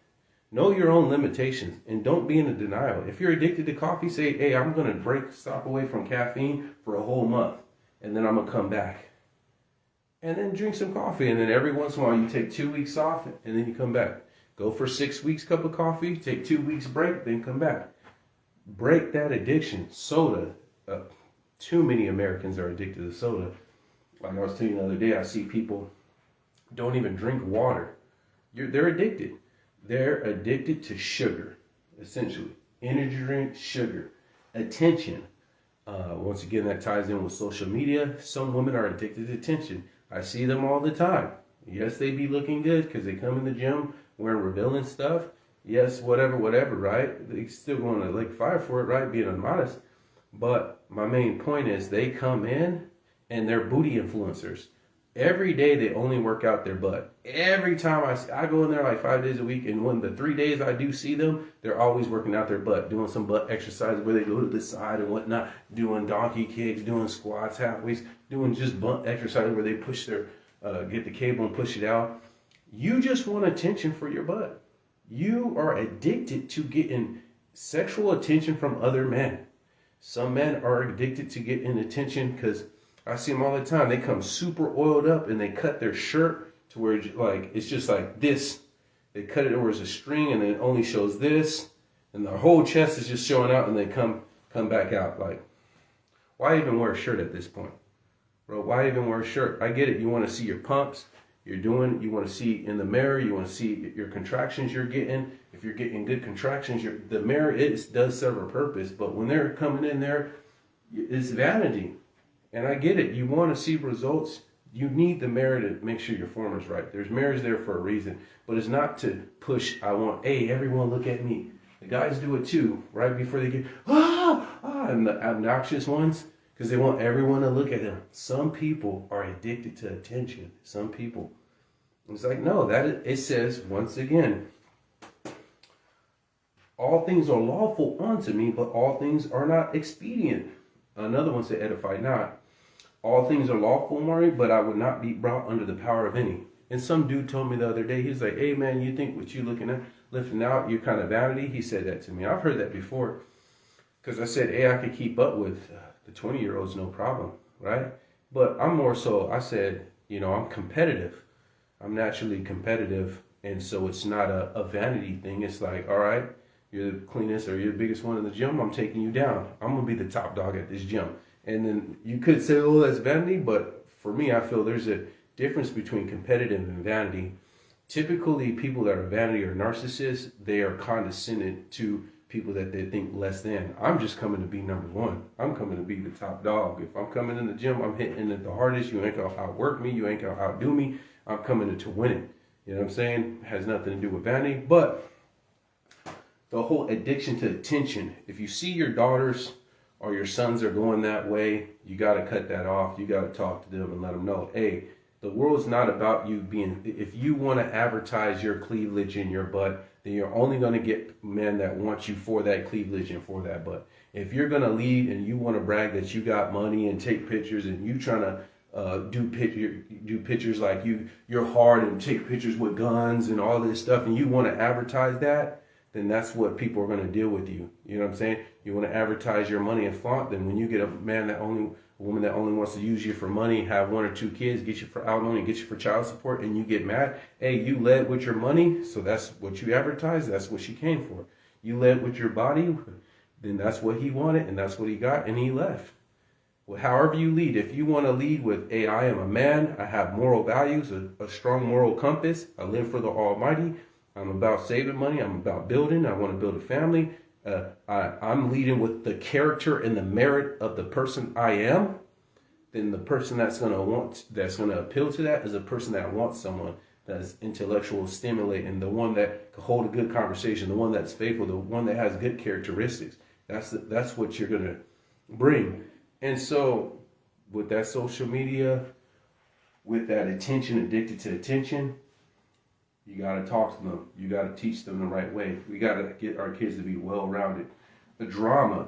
Know your own limitations and don't be in a denial. If you're addicted to coffee, say, hey, I'm going to stop away from caffeine for a whole month and then I'm going to come back. And then drink some coffee and then every once in a while you take 2 weeks off and then you come back. Go for 6 weeks, cup of coffee, take 2 weeks break, then come back. Break that addiction. Soda. Too many Americans are addicted to soda. Like I was telling you the other day, I see people don't even drink water. They're addicted. They're addicted to sugar, essentially. Energy drink, sugar. Attention. Once again, that ties in with social media. Some women are addicted to attention. I see them all the time. Yes, they be looking good because they come in the gym wearing revealing stuff. Yes, whatever, right? They still going to lick fire for it, right? Being immodest. But my main point is they come in and they're booty influencers. Every day they only work out their butt. Every time I go in there like 5 days a week, and when the 3 days I do see them, they're always working out their butt, doing some butt exercises where they go to the side and whatnot, doing donkey kicks, doing squats, halfways, doing just butt exercises where they push their, get the cable and push it out. You just want attention for your butt. You are addicted to getting sexual attention from other men. Some men are addicted to getting attention because I see them all the time. They come super oiled up and they cut their shirt to where it's just like this. They cut it where it's a string and it only shows this. And their whole chest is just showing out and they come back out. Like, why even wear a shirt at this point? Bro, why even wear a shirt? I get it. You want to see your pumps. You want to see in the mirror. You want to see your contractions you're getting. If you're getting good contractions, the mirror does serve a purpose. But when they're coming in there, it's vanity. And I get it. You want to see results. You need the marriage to make sure your form is right. There's marriage there for a reason. But it's not to push, hey, everyone look at me. The guys do it too, right before they get, and the obnoxious ones, because they want everyone to look at them. Some people are addicted to attention. Some people. It's like, no, it says, once again, all things are lawful unto me, but all things are not expedient. Another one said, edify not. All things are lawful, Mari, but I would not be brought under the power of any. And some dude told me the other day, he's like, hey man, you think what you lifting out, you're kind of vanity? He said that to me. I've heard that before. Because I said, hey, I could keep up with the 20-year-olds, no problem, right? But I'm more so, I said, I'm competitive. I'm naturally competitive. And so it's not a vanity thing. It's like, all right, you're the cleanest or you're the biggest one in the gym, I'm taking you down. I'm going to be the top dog at this gym. And then you could say, oh, that's vanity. But for me, I feel there's a difference between competitive and vanity. Typically, people that are vanity or narcissists, they are condescending to people that they think less than. I'm just coming to be number one. I'm coming to be the top dog. If I'm coming in the gym, I'm hitting it the hardest. You ain't gonna outwork me. You ain't gonna outdo me. I'm coming in to win it. You know what I'm saying? It has nothing to do with vanity. But the whole addiction to attention, if you see your daughters or your sons are going that way, you got to cut that off. You got to talk to them and let them know, hey, the world's not about you being, if you want to advertise your cleavage in your butt, then you're only going to get men that want you for that cleavage and for that butt. If you're going to lead and you want to brag that you got money and take pictures and you trying to do pictures like you're hard and take pictures with guns and all this stuff and you want to advertise that, then that's what people are going to deal with you. You know what I'm saying? You want to advertise your money and flaunt, then when you get a woman that only wants to use you for money, have 1 or 2 kids, get you for alimony, get you for child support, and you get mad, hey, you led with your money, so that's what you advertised, that's what she came for. You led with your body, then that's what he wanted, and that's what he got, and he left. Well, however you lead, if you want to lead with, hey, I am a man, I have moral values, a strong moral compass, I live for the Almighty, I'm about saving money, I'm about building, I want to build a family, I'm leading with the character and the merit of the person I am, then the person that's going to appeal to that is a person that wants someone that's intellectual, stimulating, the one that can hold a good conversation, the one that's faithful, the one that has good characteristics. That's what you're going to bring. And so with that social media, with that attention, addicted to attention, you got to talk to them. You got to teach them the right way. We got to get our kids to be well-rounded. The drama.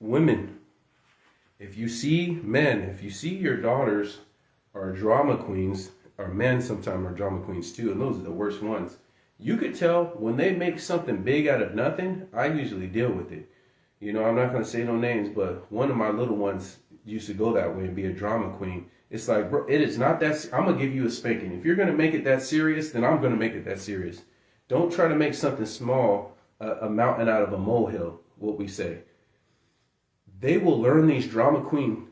Women, if you see your daughters are drama queens, or men sometimes are drama queens too, and those are the worst ones. You could tell when they make something big out of nothing, I usually deal with it. I'm not going to say no names, but one of my little ones used to go that way and be a drama queen. It's like, bro, it is not that. I'm going to give you a spanking. If you're going to make it that serious, then I'm going to make it that serious. Don't try to make something small a mountain out of a molehill, what we say. They will learn these drama queen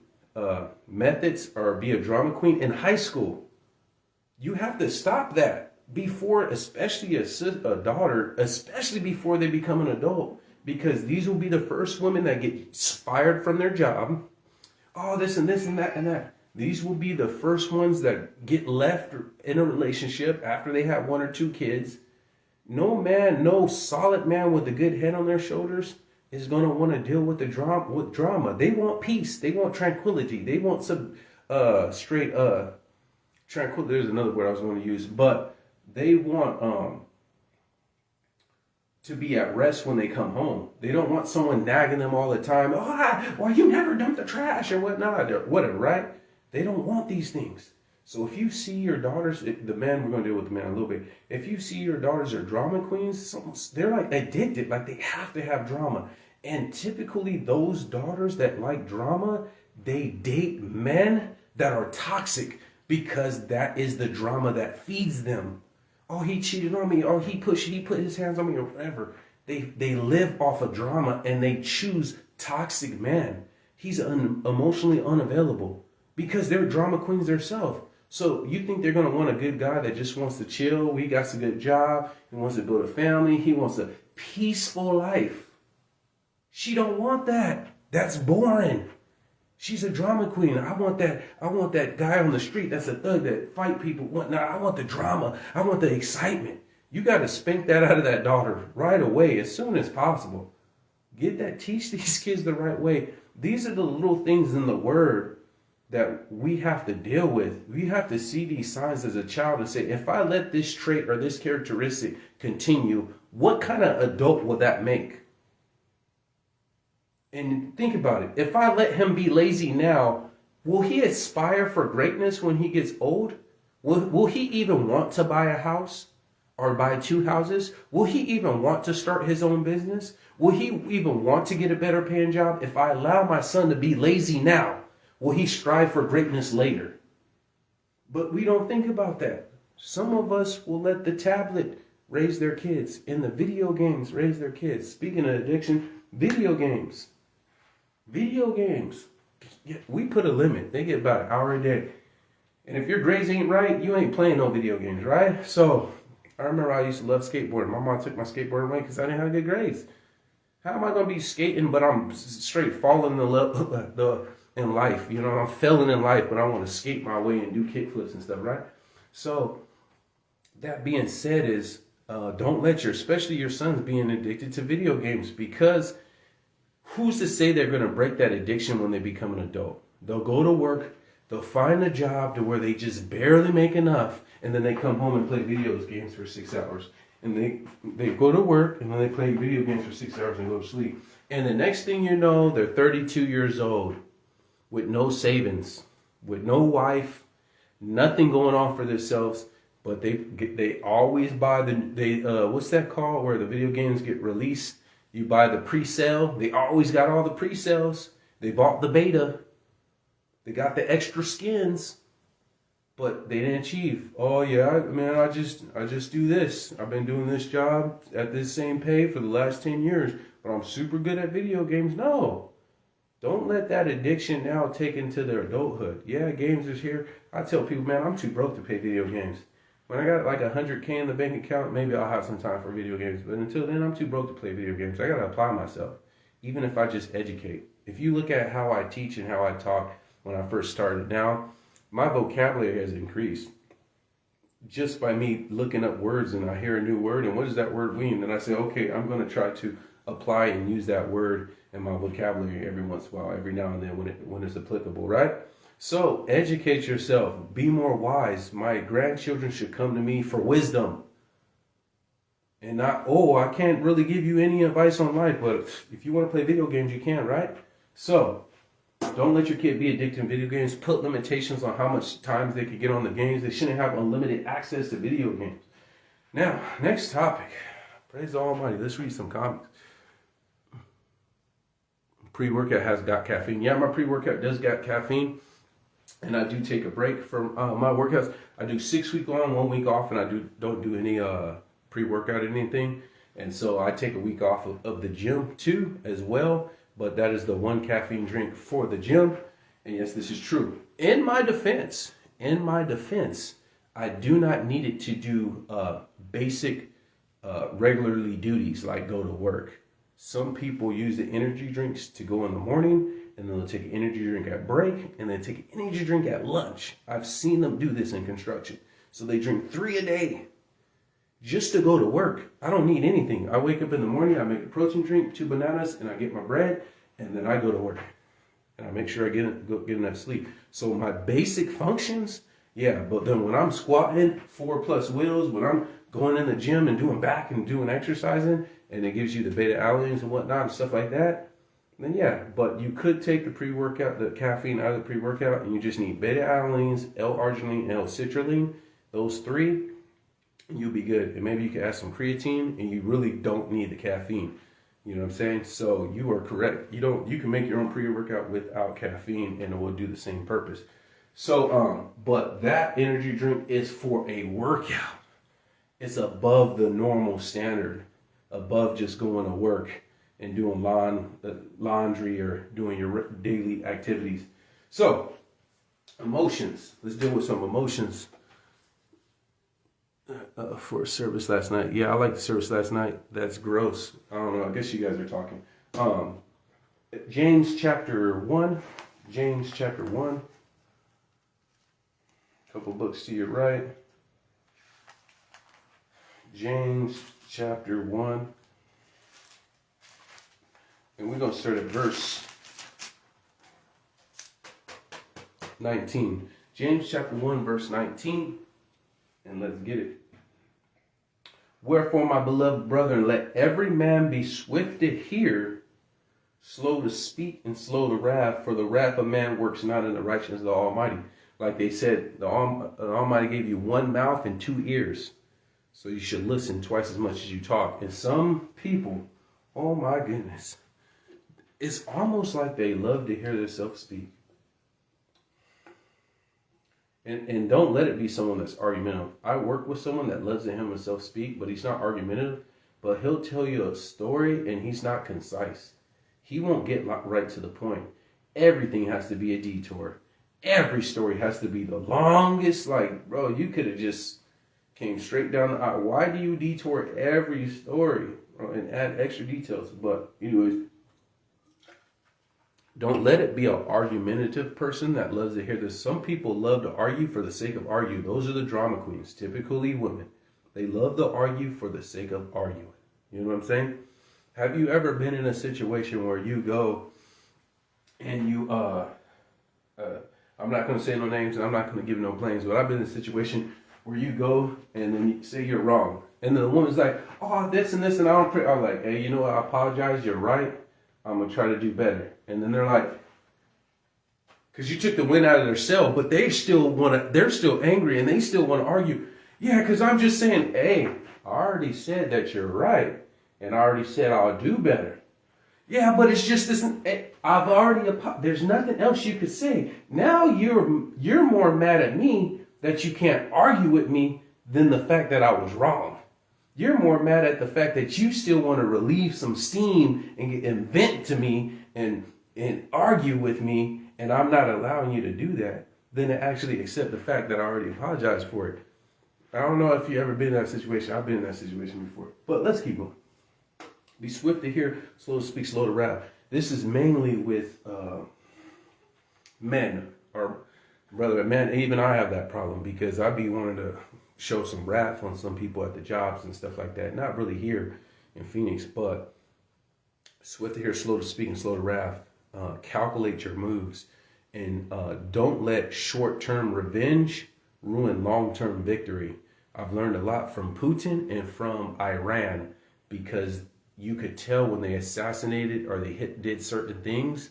methods or be a drama queen in high school. You have to stop that before, especially a daughter, especially before they become an adult. Because these will be the first women that get fired from their job. Oh, this and this and that and that. These will be the first ones that get left in a relationship after they have 1 or 2 kids. No solid man with a good head on their shoulders is going to want to deal with drama. They want peace. They want tranquility. They want some straight tranquility. There's another word I was going to use, but they want to be at rest when they come home. They don't want someone nagging them all the time. Well, you never dumped the trash or whatnot, or whatever, right? They don't want these things. So if you see your daughters, we're going to deal with the man a little bit. If you see your daughters are drama queens, they're like addicted, like they have to have drama. And typically those daughters that like drama, they date men that are toxic because that is the drama that feeds them. Oh, he cheated on me, or he put his hands on me, or whatever. They live off of drama and they choose toxic men. He's emotionally unavailable. Because they're drama queens themselves. So you think they're going to want a good guy that just wants to chill, he got a good job, he wants to build a family, he wants a peaceful life. She don't want that. That's boring. She's a drama queen. I want that guy on the street that's a thug that fight people. Whatnot. I want the drama. I want the excitement. You got to spank that out of that daughter right away, as soon as possible. Teach these kids the right way. These are the little things in the word that we have to deal with. We have to see these signs as a child and say, if I let this trait or this characteristic continue, what kind of adult will that make? And think about it. If I let him be lazy now, will he aspire for greatness when he gets old? Will he even want to buy a house or buy 2 houses? Will he even want to start his own business? Will he even want to get a better paying job? If I allow my son to be lazy now, will he strive for greatness later? But we don't think about that. Some of us will let the tablet raise their kids and the video games raise their kids. Speaking of addiction, video games. Video games. We put a limit. They get about an hour a day. And if your grades ain't right, you ain't playing no video games, right? So I remember I used to love skateboarding. My mom took my skateboard away because I didn't have good grades. How am I going to be skating, but I'm straight falling in life? You know, I'm failing in life, but I want to skate my way and do kickflips and stuff, right? So that being said is, don't let especially your sons being addicted to video games, because who's to say they're going to break that addiction when they become an adult? They'll go to work, they'll find a job to where they just barely make enough, and then they come home and play video games for 6 hours. And they go to work, and then they play video games for 6 hours and go to sleep. And the next thing you know, they're 32 years old with no savings, with no wife, nothing going on for themselves. But they always buy what's that called where the video games get released? You buy the pre-sale. They always got all the pre-sales. They bought the beta. They got the extra skins, but they didn't achieve. Oh yeah, man, I just do this. I've been doing this job at this same pay for the last 10 years, but I'm super good at video games. No. Don't let that addiction now take into their adulthood. Yeah, games is here. I tell people, man, I'm too broke to play video games. When I got like $100K in the bank account, maybe I'll have some time for video games. But until then, I'm too broke to play video games. I got to apply myself, even if I just educate. If you look at how I teach and how I talk when I first started, now my vocabulary has increased just by me looking up words, and I hear a new word, and what does that word mean? And I say, okay, I'm going to try to apply and use that word in my vocabulary every once in a while, every now and then when it's applicable, right? So educate yourself, be more wise. My grandchildren should come to me for wisdom. And not, I can't really give you any advice on life, but if you want to play video games, you can, right? So don't let your kid be addicted to video games. Put limitations on how much times they can get on the games. They shouldn't have unlimited access to video games. Now, next topic. Praise the Almighty. Let's read some comics. Pre-workout has got caffeine. Yeah, my pre-workout does got caffeine. And I do take a break from my workouts. I do 6 weeks on, 1 week off, and I don't do any pre-workout or anything. And so I take a week off of the gym too as well. But that is the one caffeine drink for the gym. And yes, this is true. In my defense, I do not need it to do basic regularly duties like go to work. Some people use the energy drinks to go in the morning, and then they'll take an energy drink at break, and then take an energy drink at lunch. I've seen them do this in construction. So they drink 3 a day just to go to work. I don't need anything. I wake up in the morning, I make a protein drink, 2 bananas, and I get my bread, and then I go to work. And I make sure I get enough sleep. So my basic functions, yeah, but then when I'm squatting 4+ wheels, when I'm going in the gym and doing back and doing exercising, and it gives you the beta-alanines and whatnot and stuff like that, then yeah, but you could take the pre-workout, the caffeine out of the pre-workout, and you just need beta-alanines, L-arginine, and L-citrulline, those 3, and you'll be good. And maybe you can add some creatine, and you really don't need the caffeine. You know what I'm saying? So you are correct. You can make your own pre-workout without caffeine, and it will do the same purpose. So, but that energy drink is for a workout. It's above the normal standard, above just going to work and doing laundry or doing your daily activities. So, emotions. Let's deal with some emotions for a service last night. Yeah, I like the service last night. That's gross. I don't know. I guess you guys are talking. James chapter 1, James chapter 1. A couple books to your right. James chapter 1. And we're going to start at verse 19. James chapter 1, verse 19. And let's get it. Wherefore, my beloved brethren, let every man be swift to hear, slow to speak, and slow to wrath, for the wrath of man works not in the righteousness of the Almighty. Like they said, the Almighty gave you one mouth and two ears. So you should listen twice as much as you talk. And some people, oh my goodness, it's almost like they love to hear themselves speak. And don't let it be someone that's argumentative. I work with someone that loves to hear himself speak, but he's not argumentative. But he'll tell you a story and he's not concise. He won't get right to the point. Everything has to be a detour. Every story has to be the longest. Like, bro, you could have just came straight down the aisle. Why do you detour every story, bro, and add extra details? But anyways, don't let it be an argumentative person that loves to hear this. Some people love to argue for the sake of argue. Those are the drama queens, typically women. They love to argue for the sake of arguing. You know what I'm saying? Have you ever been in a situation where you go and you, I'm not going to say no names and I'm not going to give no claims, but I've been in a situation where you go and then you say you're wrong. And then the woman's like, oh, this and this, and I don't pray. I'm like, hey, you know what? I apologize. You're right. I'm going to try to do better. And then they're like, because you took the wind out of their sail, but they still want to, they're still angry and they still want to argue. Yeah, because I'm just saying, hey, I already said that you're right. And I already said I'll do better. Yeah, but it's just this, I've already, there's nothing else you could say. Now you're more mad at me that you can't argue with me than the fact that I was wrong. You're more mad at the fact that you still want to relieve some steam and vent to me and argue with me, and I'm not allowing you to do that, than to actually accept the fact that I already apologized for it. I don't know if you've ever been in that situation. I've been in that situation before. But let's keep going. Be swift to hear, slow to speak, slow to wrath. This is mainly with men, or brother, men. Even I have that problem because I be wanting to show some wrath on some people at the jobs and stuff like that. Not really here in Phoenix, but swift to hear, slow to speak, and slow to wrath. Calculate your moves, and don't let short-term revenge ruin long-term victory. I've learned a lot from Putin and from Iran, because you could tell when they assassinated or they did certain things,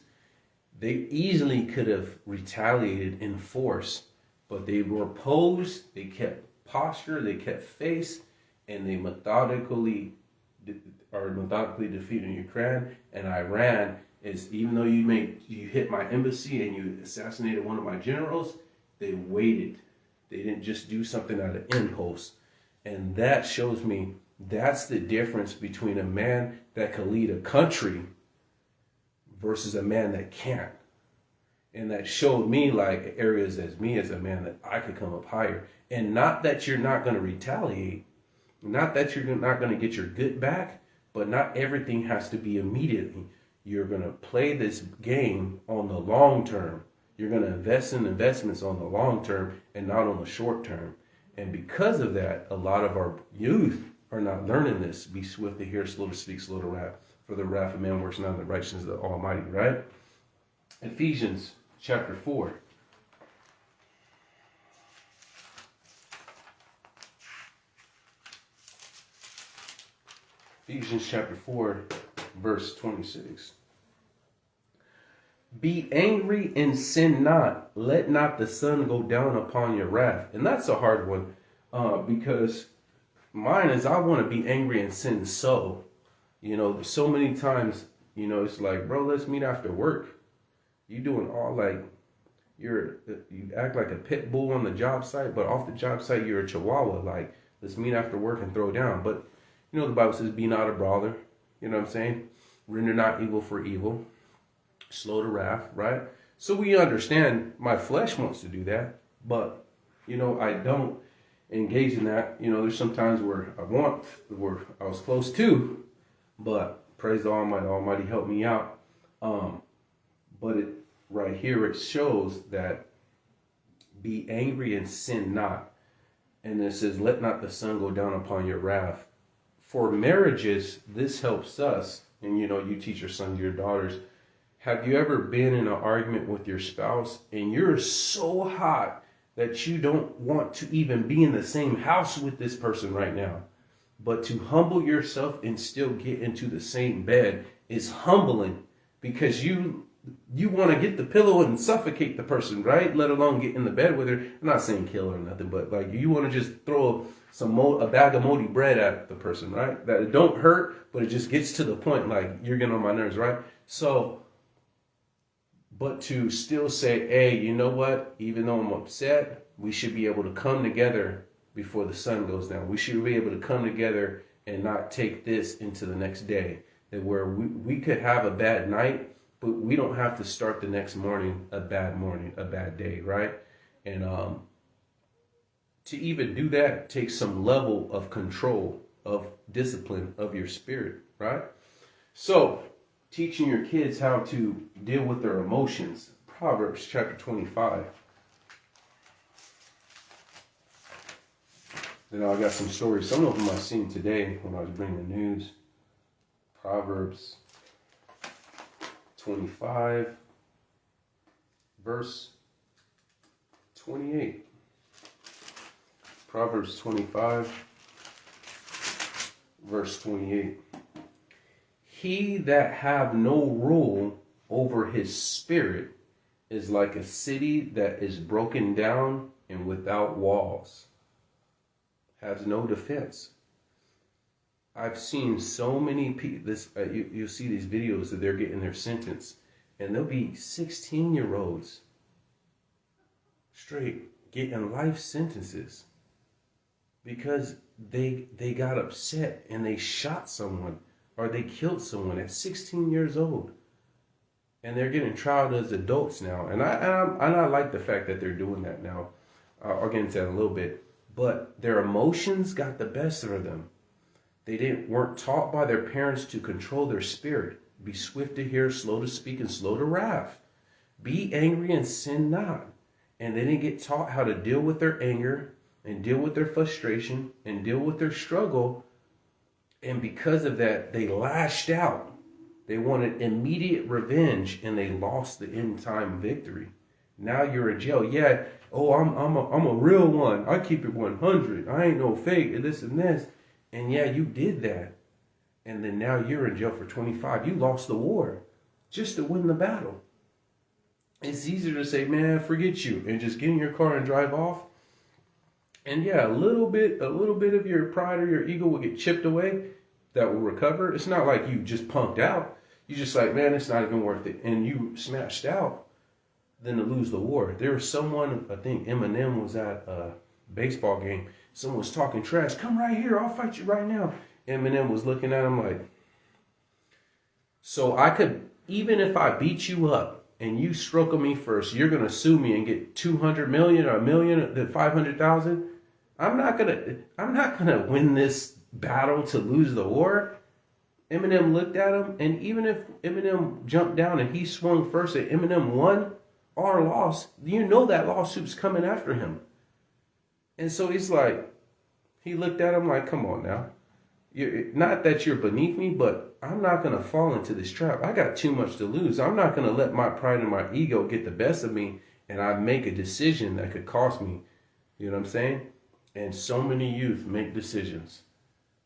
they easily could have retaliated in force, but they were posed, they kept posture, they kept face, and they methodically defeated Ukraine. And Iran is, even though you hit my embassy and you assassinated one of my generals, they waited. They didn't just do something out of impulse. And that shows me that's the difference between a man that can lead a country versus a man that can't. And that showed me like areas as me as a man that I could come up higher. And not that you're not going to retaliate, not that you're not going to get your good back, but not everything has to be immediately. You're going to play this game on the long term. You're going to invest in investments on the long term and not on the short term. And because of that, a lot of our youth are not learning this. Be swift to hear, slow to speak, slow to wrath. For the wrath of man works not in the righteousness of the Almighty, right? Ephesians chapter 4. Ephesians chapter 4, verse 26. Be angry and sin not. Let not the sun go down upon your wrath. And that's a hard one, because mine is I want to be angry and sin so. So many times, it's like, bro, let's meet after work. You doing all like, you act like a pit bull on the job site, but off the job site, you're a chihuahua. Like, let's meet after work and throw down. But, the Bible says, be not a brawler. You know what I'm saying? Render not evil for evil. Slow to wrath, right? So we understand my flesh wants to do that, but, I don't engage in that. There's some times where I was close to, but praise the Almighty, Almighty help me out. But right here, it shows that be angry and sin not. And it says, let not the sun go down upon your wrath. For marriages, this helps us. And you teach your sons, your daughters. Have you ever been in an argument with your spouse and you're so hot that you don't want to even be in the same house with this person right now? But to humble yourself and still get into the same bed is humbling, because you want to get the pillow and suffocate the person, right? Let alone get in the bed with her. I'm not saying kill her or nothing, but like you want to just throw a bag of moldy bread at the person, right? That it don't hurt, but it just gets to the point like you're getting on my nerves, right? So, but to still say, hey, you know what? Even though I'm upset, we should be able to come together before the sun goes down. We should be able to come together and not take this into the next day. That where we could have a bad night, but we don't have to start the next morning, a bad day, right? And to even do that takes some level of control, of discipline of your spirit, right? So, teaching your kids how to deal with their emotions. Proverbs chapter 25. Then I got some stories. Some of them I've seen today when I was bringing the news. Proverbs 25, verse 28. Proverbs 25, verse 28. He that have no rule over his spirit is like a city that is broken down and without walls. Has no defense. I've seen so many people, you'll see these videos that they're getting their sentence, and they'll be 16-year-olds straight getting life sentences because they got upset and they shot someone or they killed someone at 16 years old. And they're getting tried as adults now. And I like the fact that they're doing that now. I'll get into that in a little bit. But their emotions got the best of them. They weren't taught by their parents to control their spirit. Be swift to hear, slow to speak, and slow to wrath. Be angry and sin not. And they didn't get taught how to deal with their anger and deal with their frustration and deal with their struggle. And because of that, they lashed out. They wanted immediate revenge and they lost the end time victory. Now you're in jail. Yeah, I'm a real one. I keep it 100. I ain't no fake and this and this. And yeah, you did that. And then now you're in jail for 25. You lost the war just to win the battle. It's easier to say, man, forget you, and just get in your car and drive off. And yeah, a little bit of your pride or your ego will get chipped away. That will recover. It's not like you just punked out. You just like, man, it's not even worth it. And you smashed out. Then to lose the war. There was someone, I think Eminem was at a baseball game. Someone was talking trash. Come right here. I'll fight you right now. Eminem was looking at him like, so I could, even if I beat you up and you stroke me first, you're going to sue me and get 200 million or a million, then 500,000. I'm not going to win this battle to lose the war. Eminem looked at him, and even if Eminem jumped down and he swung first and Eminem won or lost, you know that lawsuit's coming after him. And so he's like, he looked at him like, come on now. Not that you're beneath me, but I'm not going to fall into this trap. I got too much to lose. I'm not going to let my pride and my ego get the best of me and I make a decision that could cost me. You know what I'm saying? And so many youth make decisions.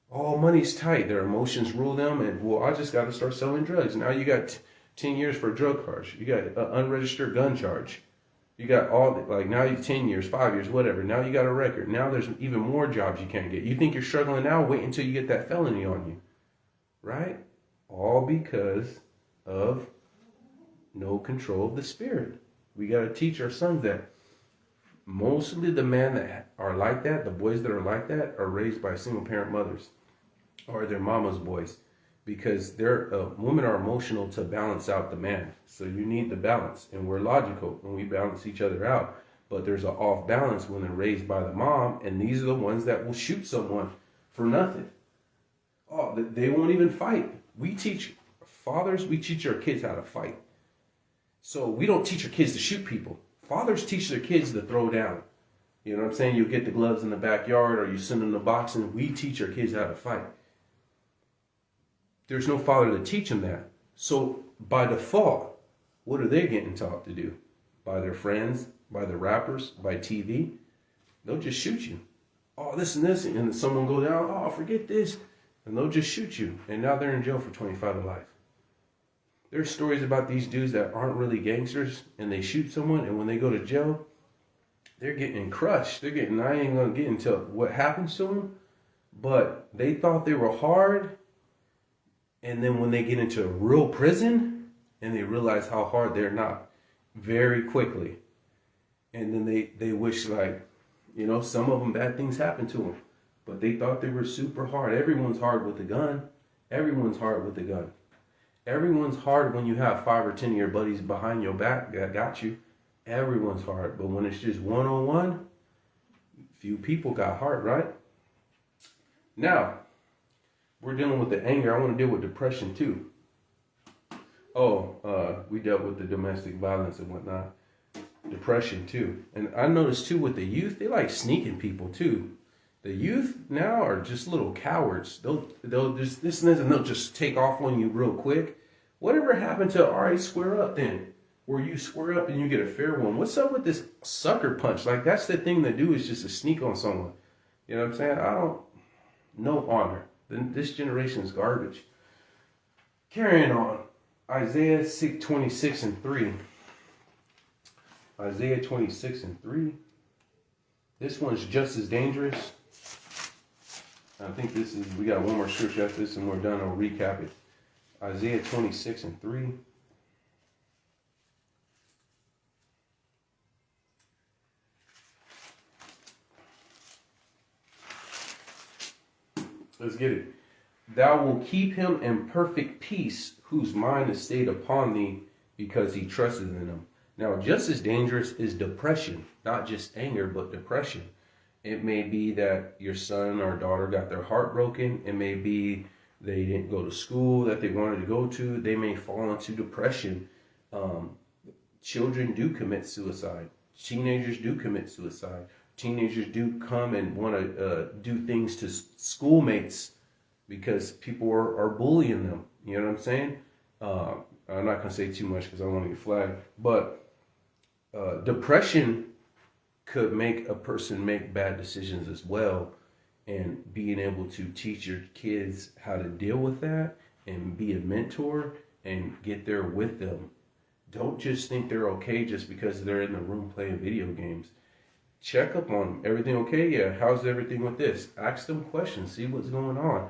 Oh, money's tight. Their emotions rule them. And, well, I just got to start selling drugs. Now you got 10 years for a drug charge. You got an unregistered gun charge. You got now you 10 years, 5 years, whatever. Now you got a record. Now there's even more jobs you can't get. You think you're struggling now? Wait until you get that felony on you. Right? All because of no control of the spirit. We got to teach our sons that. Mostly the men that are like that, the boys that are like that, are raised by single parent mothers or their mama's boys, because women are emotional to balance out the man. So you need the balance, and we're logical when we balance each other out. But there's an off balance when they're raised by the mom, and these are the ones that will shoot someone for nothing. Oh, they won't even fight. We teach our kids how to fight. So we don't teach our kids to shoot people. Fathers teach their kids to throw down. You know what I'm saying? You get the gloves in the backyard, or you send them to boxing. We teach our kids how to fight. There's no father to teach them that. So by default, what are they getting taught to do? By their friends, by the rappers, by TV? They'll just shoot you. Oh, this and this, and then someone go down, oh, forget this, and they'll just shoot you. And now they're in jail for 25 to life. There's stories about these dudes that aren't really gangsters, and they shoot someone, and when they go to jail, they're getting crushed. I ain't gonna get into what happens to them, but they thought they were hard, and then when they get into a real prison, and they realize how hard they're not, very quickly. And then they wish, like, you know, some of them, bad things happen to them. But they thought they were super hard. Everyone's hard with a gun. Everyone's hard with a gun. Everyone's hard when you have 5 or 10 of your buddies behind your back that got you. Everyone's hard. But when it's just one-on-one, few people got hard, right? Now, we're dealing with the anger. I want to deal with depression too. We dealt with the domestic violence and whatnot. Depression too. And I noticed too with the youth, they like sneaking people too. The youth now are just little cowards. They'll just this and this, and they'll just take off on you real quick. Whatever happened to, all right, square up then? Where you square up and you get a fair one. What's up with this sucker punch? Like, that's the thing to do, is just to sneak on someone. You know what I'm saying? No honor. This generation is garbage. Carrying on. Isaiah 26 and 3. Isaiah 26 and 3. This one's just as dangerous. I think we got one more scripture after this and we're done. I'll recap it. Isaiah 26 and 3. Let's get it. Thou will keep him in perfect peace, whose mind is stayed upon thee, because he trusted in him. Now, just as dangerous is depression, not just anger, but depression. It may be that your son or daughter got their heart broken. It may be they didn't go to school that they wanted to go to. They may fall into depression. Children do commit suicide. Teenagers do commit suicide. Teenagers do come and want to do things to schoolmates because people are bullying them. You know what I'm saying? I'm not going to say too much because I don't want to get flagged. But depression could make a person make bad decisions as well. And being able to teach your kids how to deal with that and be a mentor and get there with them. Don't just think they're okay just because they're in the room playing video games. Check up on them. Everything okay? Yeah. How's everything with this? Ask them questions. See what's going on.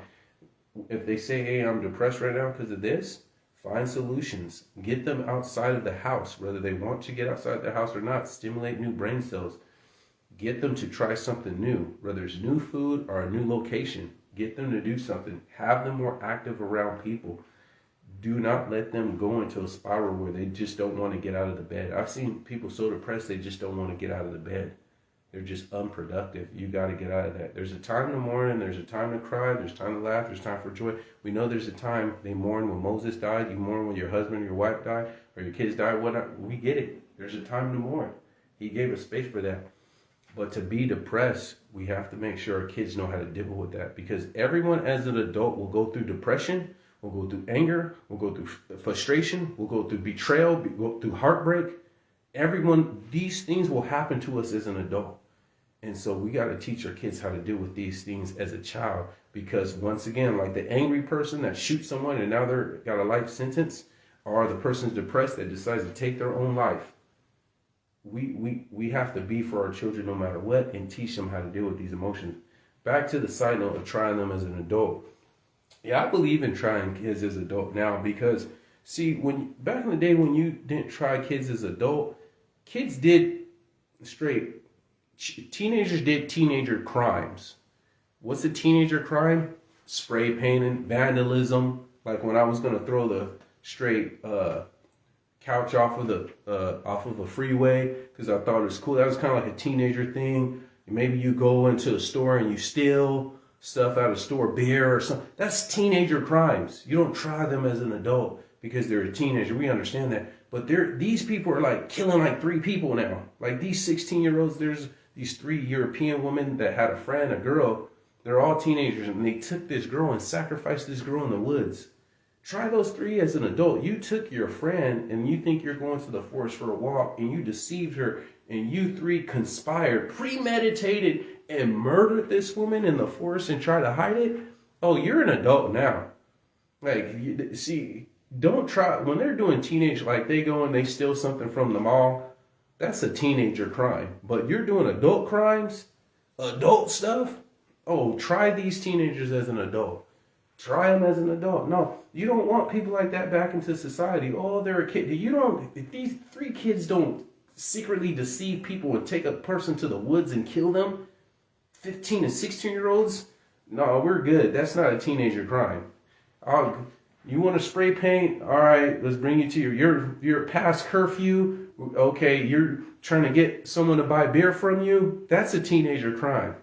If they say, hey, I'm depressed right now because of this, find solutions. Get them outside of the house, whether they want to get outside the house or not. Stimulate new brain cells. Get them to try something new, whether it's new food or a new location. Get them to do something. Have them more active around people. Do not let them go into a spiral where they just don't want to get out of the bed. I've seen people so depressed they just don't want to get out of the bed. They're just unproductive. You got to get out of that. There's a time to mourn, there's a time to cry, there's time to laugh, there's time for joy. We know there's a time they mourn when Moses died. You mourn when your husband or your wife died or your kids died. Whatnot. We get it. There's a time to mourn. He gave us space for that. But to be depressed, we have to make sure our kids know how to deal with that, because everyone as an adult will go through depression, will go through anger, will go through frustration, will go through betrayal, will go through heartbreak. Everyone, these things will happen to us as an adult. And so we got to teach our kids how to deal with these things as a child, because once again, like the angry person that shoots someone and now they're got a life sentence, or the person's depressed that decides to take their own life. We have to be for our children no matter what and teach them how to deal with these emotions. Back to the side note of trying them as an adult. Yeah, I believe in trying kids as adult now, because see, when back in the day when you didn't try kids as adult, kids did teenagers did teenager crimes. What's a teenager crime? Spray painting, vandalism. Like when I was gonna throw the straight couch off of a freeway because I thought it was cool. That was kind of like a teenager thing. Maybe you go into a store and you steal. stuff out of store, beer or something. That's teenager crimes. You don't try them as an adult because they're a teenager. We understand that. But these people are like killing like 3 people now. Like these 16-year-olds, there's these 3 European women that had a friend, a girl. They're all teenagers, and they took this girl and sacrificed this girl in the woods. Try those 3 as an adult. You took your friend and you think you're going to the forest for a walk and you deceived her, and you 3 conspired, premeditated, and murdered this woman in the forest and tried to hide it. Oh, you're an adult now. Like, see, don't try, when they're doing teenage, like they go and they steal something from the mall, that's a teenager crime. But you're doing adult crimes, adult stuff. Oh, try these teenagers as an adult. Try them as an adult. No, you don't want people like that back into society. Oh, they're a kid. If these 3 kids don't secretly deceive people and take a person to the woods and kill them, 15 and 16-year-olds, no, we're good. That's not a teenager crime. You want to spray paint? All right, let's bring you to you're past curfew. Okay, you're trying to get someone to buy beer from you. That's a teenager crime.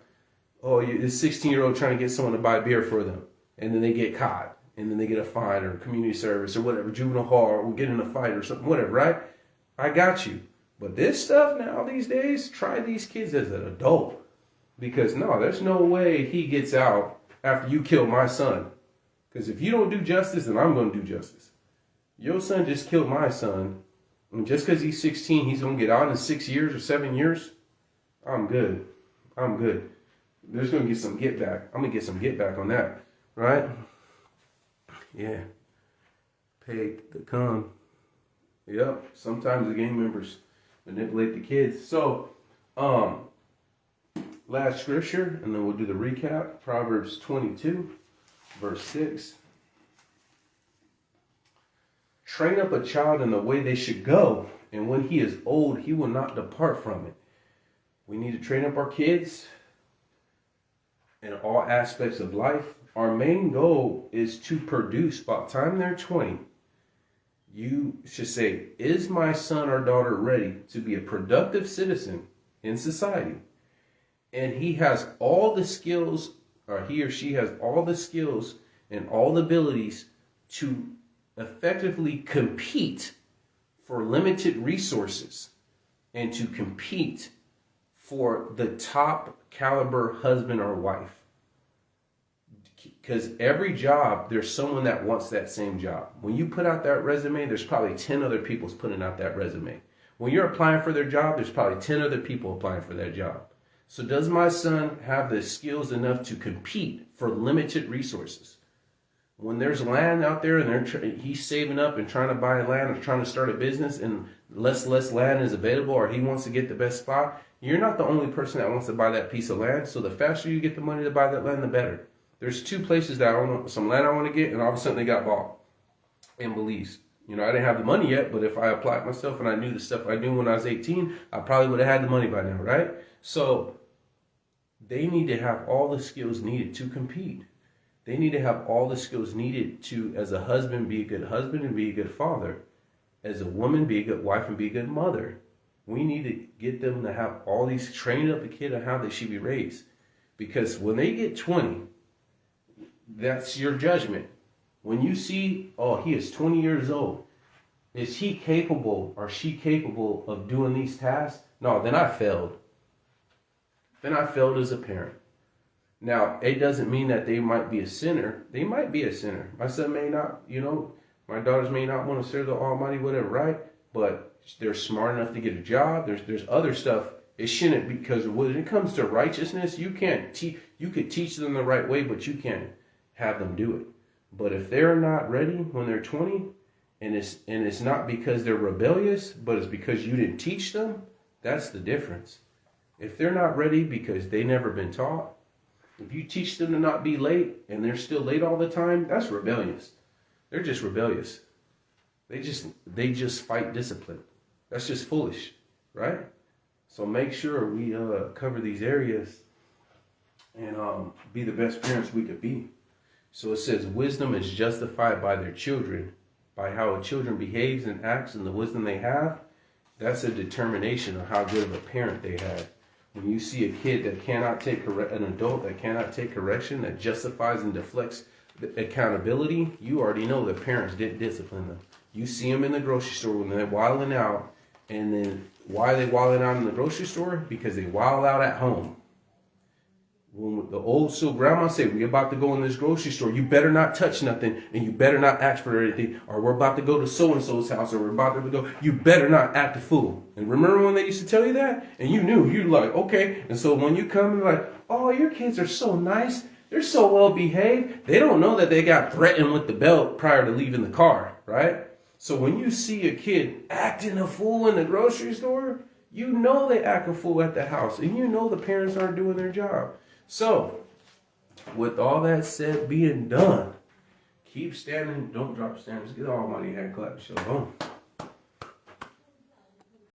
Oh, this 16-year-old trying to get someone to buy beer for them. And then they get caught, and then they get a fine or community service or whatever, juvenile hall, or get in a fight or something, whatever, right? I got you. But this stuff now these days, try these kids as an adult. Because no, there's no way he gets out after you kill my son. Because if you don't do justice, then I'm going to do justice. Your son just killed my son, and just because he's 16, he's going to get out in 6 years or 7 years? I'm good. I'm good. There's going to get some get back. I'm going to get some get back on that. Right? Yeah. Pay to come. Yep. Sometimes the gang members manipulate the kids. So, last scripture, and then we'll do the recap. Proverbs 22, verse 6. Train up a child in the way they should go, and when he is old, he will not depart from it. We need to train up our kids in all aspects of life. Our main goal is to produce, by the time they're 20, you should say, is my son or daughter ready to be a productive citizen in society? And he has all the skills, or he or she has all the skills and all the abilities to effectively compete for limited resources and to compete for the top caliber husband or wife. Because every job, there's someone that wants that same job. When you put out that resume, there's probably 10 other people putting out that resume. When you're applying for their job, there's probably 10 other people applying for that job. So does my son have the skills enough to compete for limited resources? When there's land out there and he's saving up and trying to buy land or trying to start a business and less land is available, or he wants to get the best spot, you're not the only person that wants to buy that piece of land. So the faster you get the money to buy that land, the better. There's 2 places that some land I want to get, and all of a sudden they got bought in Belize. You know, I didn't have the money yet, but if I applied myself and I knew the stuff I knew when I was 18, I probably would have had the money by now, right? So they need to have all the skills needed to compete. They need to have all the skills needed to, as a husband, be a good husband and be a good father. As a woman, be a good wife and be a good mother. We need to get them to have all these, train up the kid on how they should be raised. Because when they get 20, that's your judgment. When you see, oh, he is 20 years old. Is he capable or she capable of doing these tasks? No, then I failed. Then I failed as a parent. Now, it doesn't mean that they might be a sinner. They might be a sinner. My son may not, my daughters may not want to serve the Almighty, whatever, right? But they're smart enough to get a job. There's other stuff. It shouldn't, because when it comes to righteousness, you could teach them the right way, but you can't have them do it. But if they're not ready when they're 20, and it's not because they're rebellious, but it's because you didn't teach them, that's the difference. If they're not ready because they never been taught, if you teach them to not be late and they're still late all the time, that's rebellious. They're just rebellious. They just fight discipline. That's just foolish, right? So make sure we cover these areas and be the best parents we could be. So it says wisdom is justified by their children, by how a children behaves and acts and the wisdom they have. That's a determination of how good of a parent they had. When you see a kid that cannot take an adult that cannot take correction, that justifies and deflects the accountability, you already know the parents didn't discipline them. You see them in the grocery store when they're wilding out, and then why are they wilding out in the grocery store? Because they wild out at home. When the old school grandma said, we're about to go in this grocery store, you better not touch nothing, and you better not ask for anything, or we're about to go to so-and-so's house, or we're about to go, you better not act a fool. And remember when they used to tell you that? And you knew, you're like, okay. And so when you come and like, oh, your kids are so nice, they're so well behaved, they don't know that they got threatened with the belt prior to leaving the car, right? So when you see a kid acting a fool in the grocery store, you know they act a fool at the house, and you know the parents aren't doing their job. So, with all that said being done, keep standing, don't drop standards, get the almighty hand clap, shalom.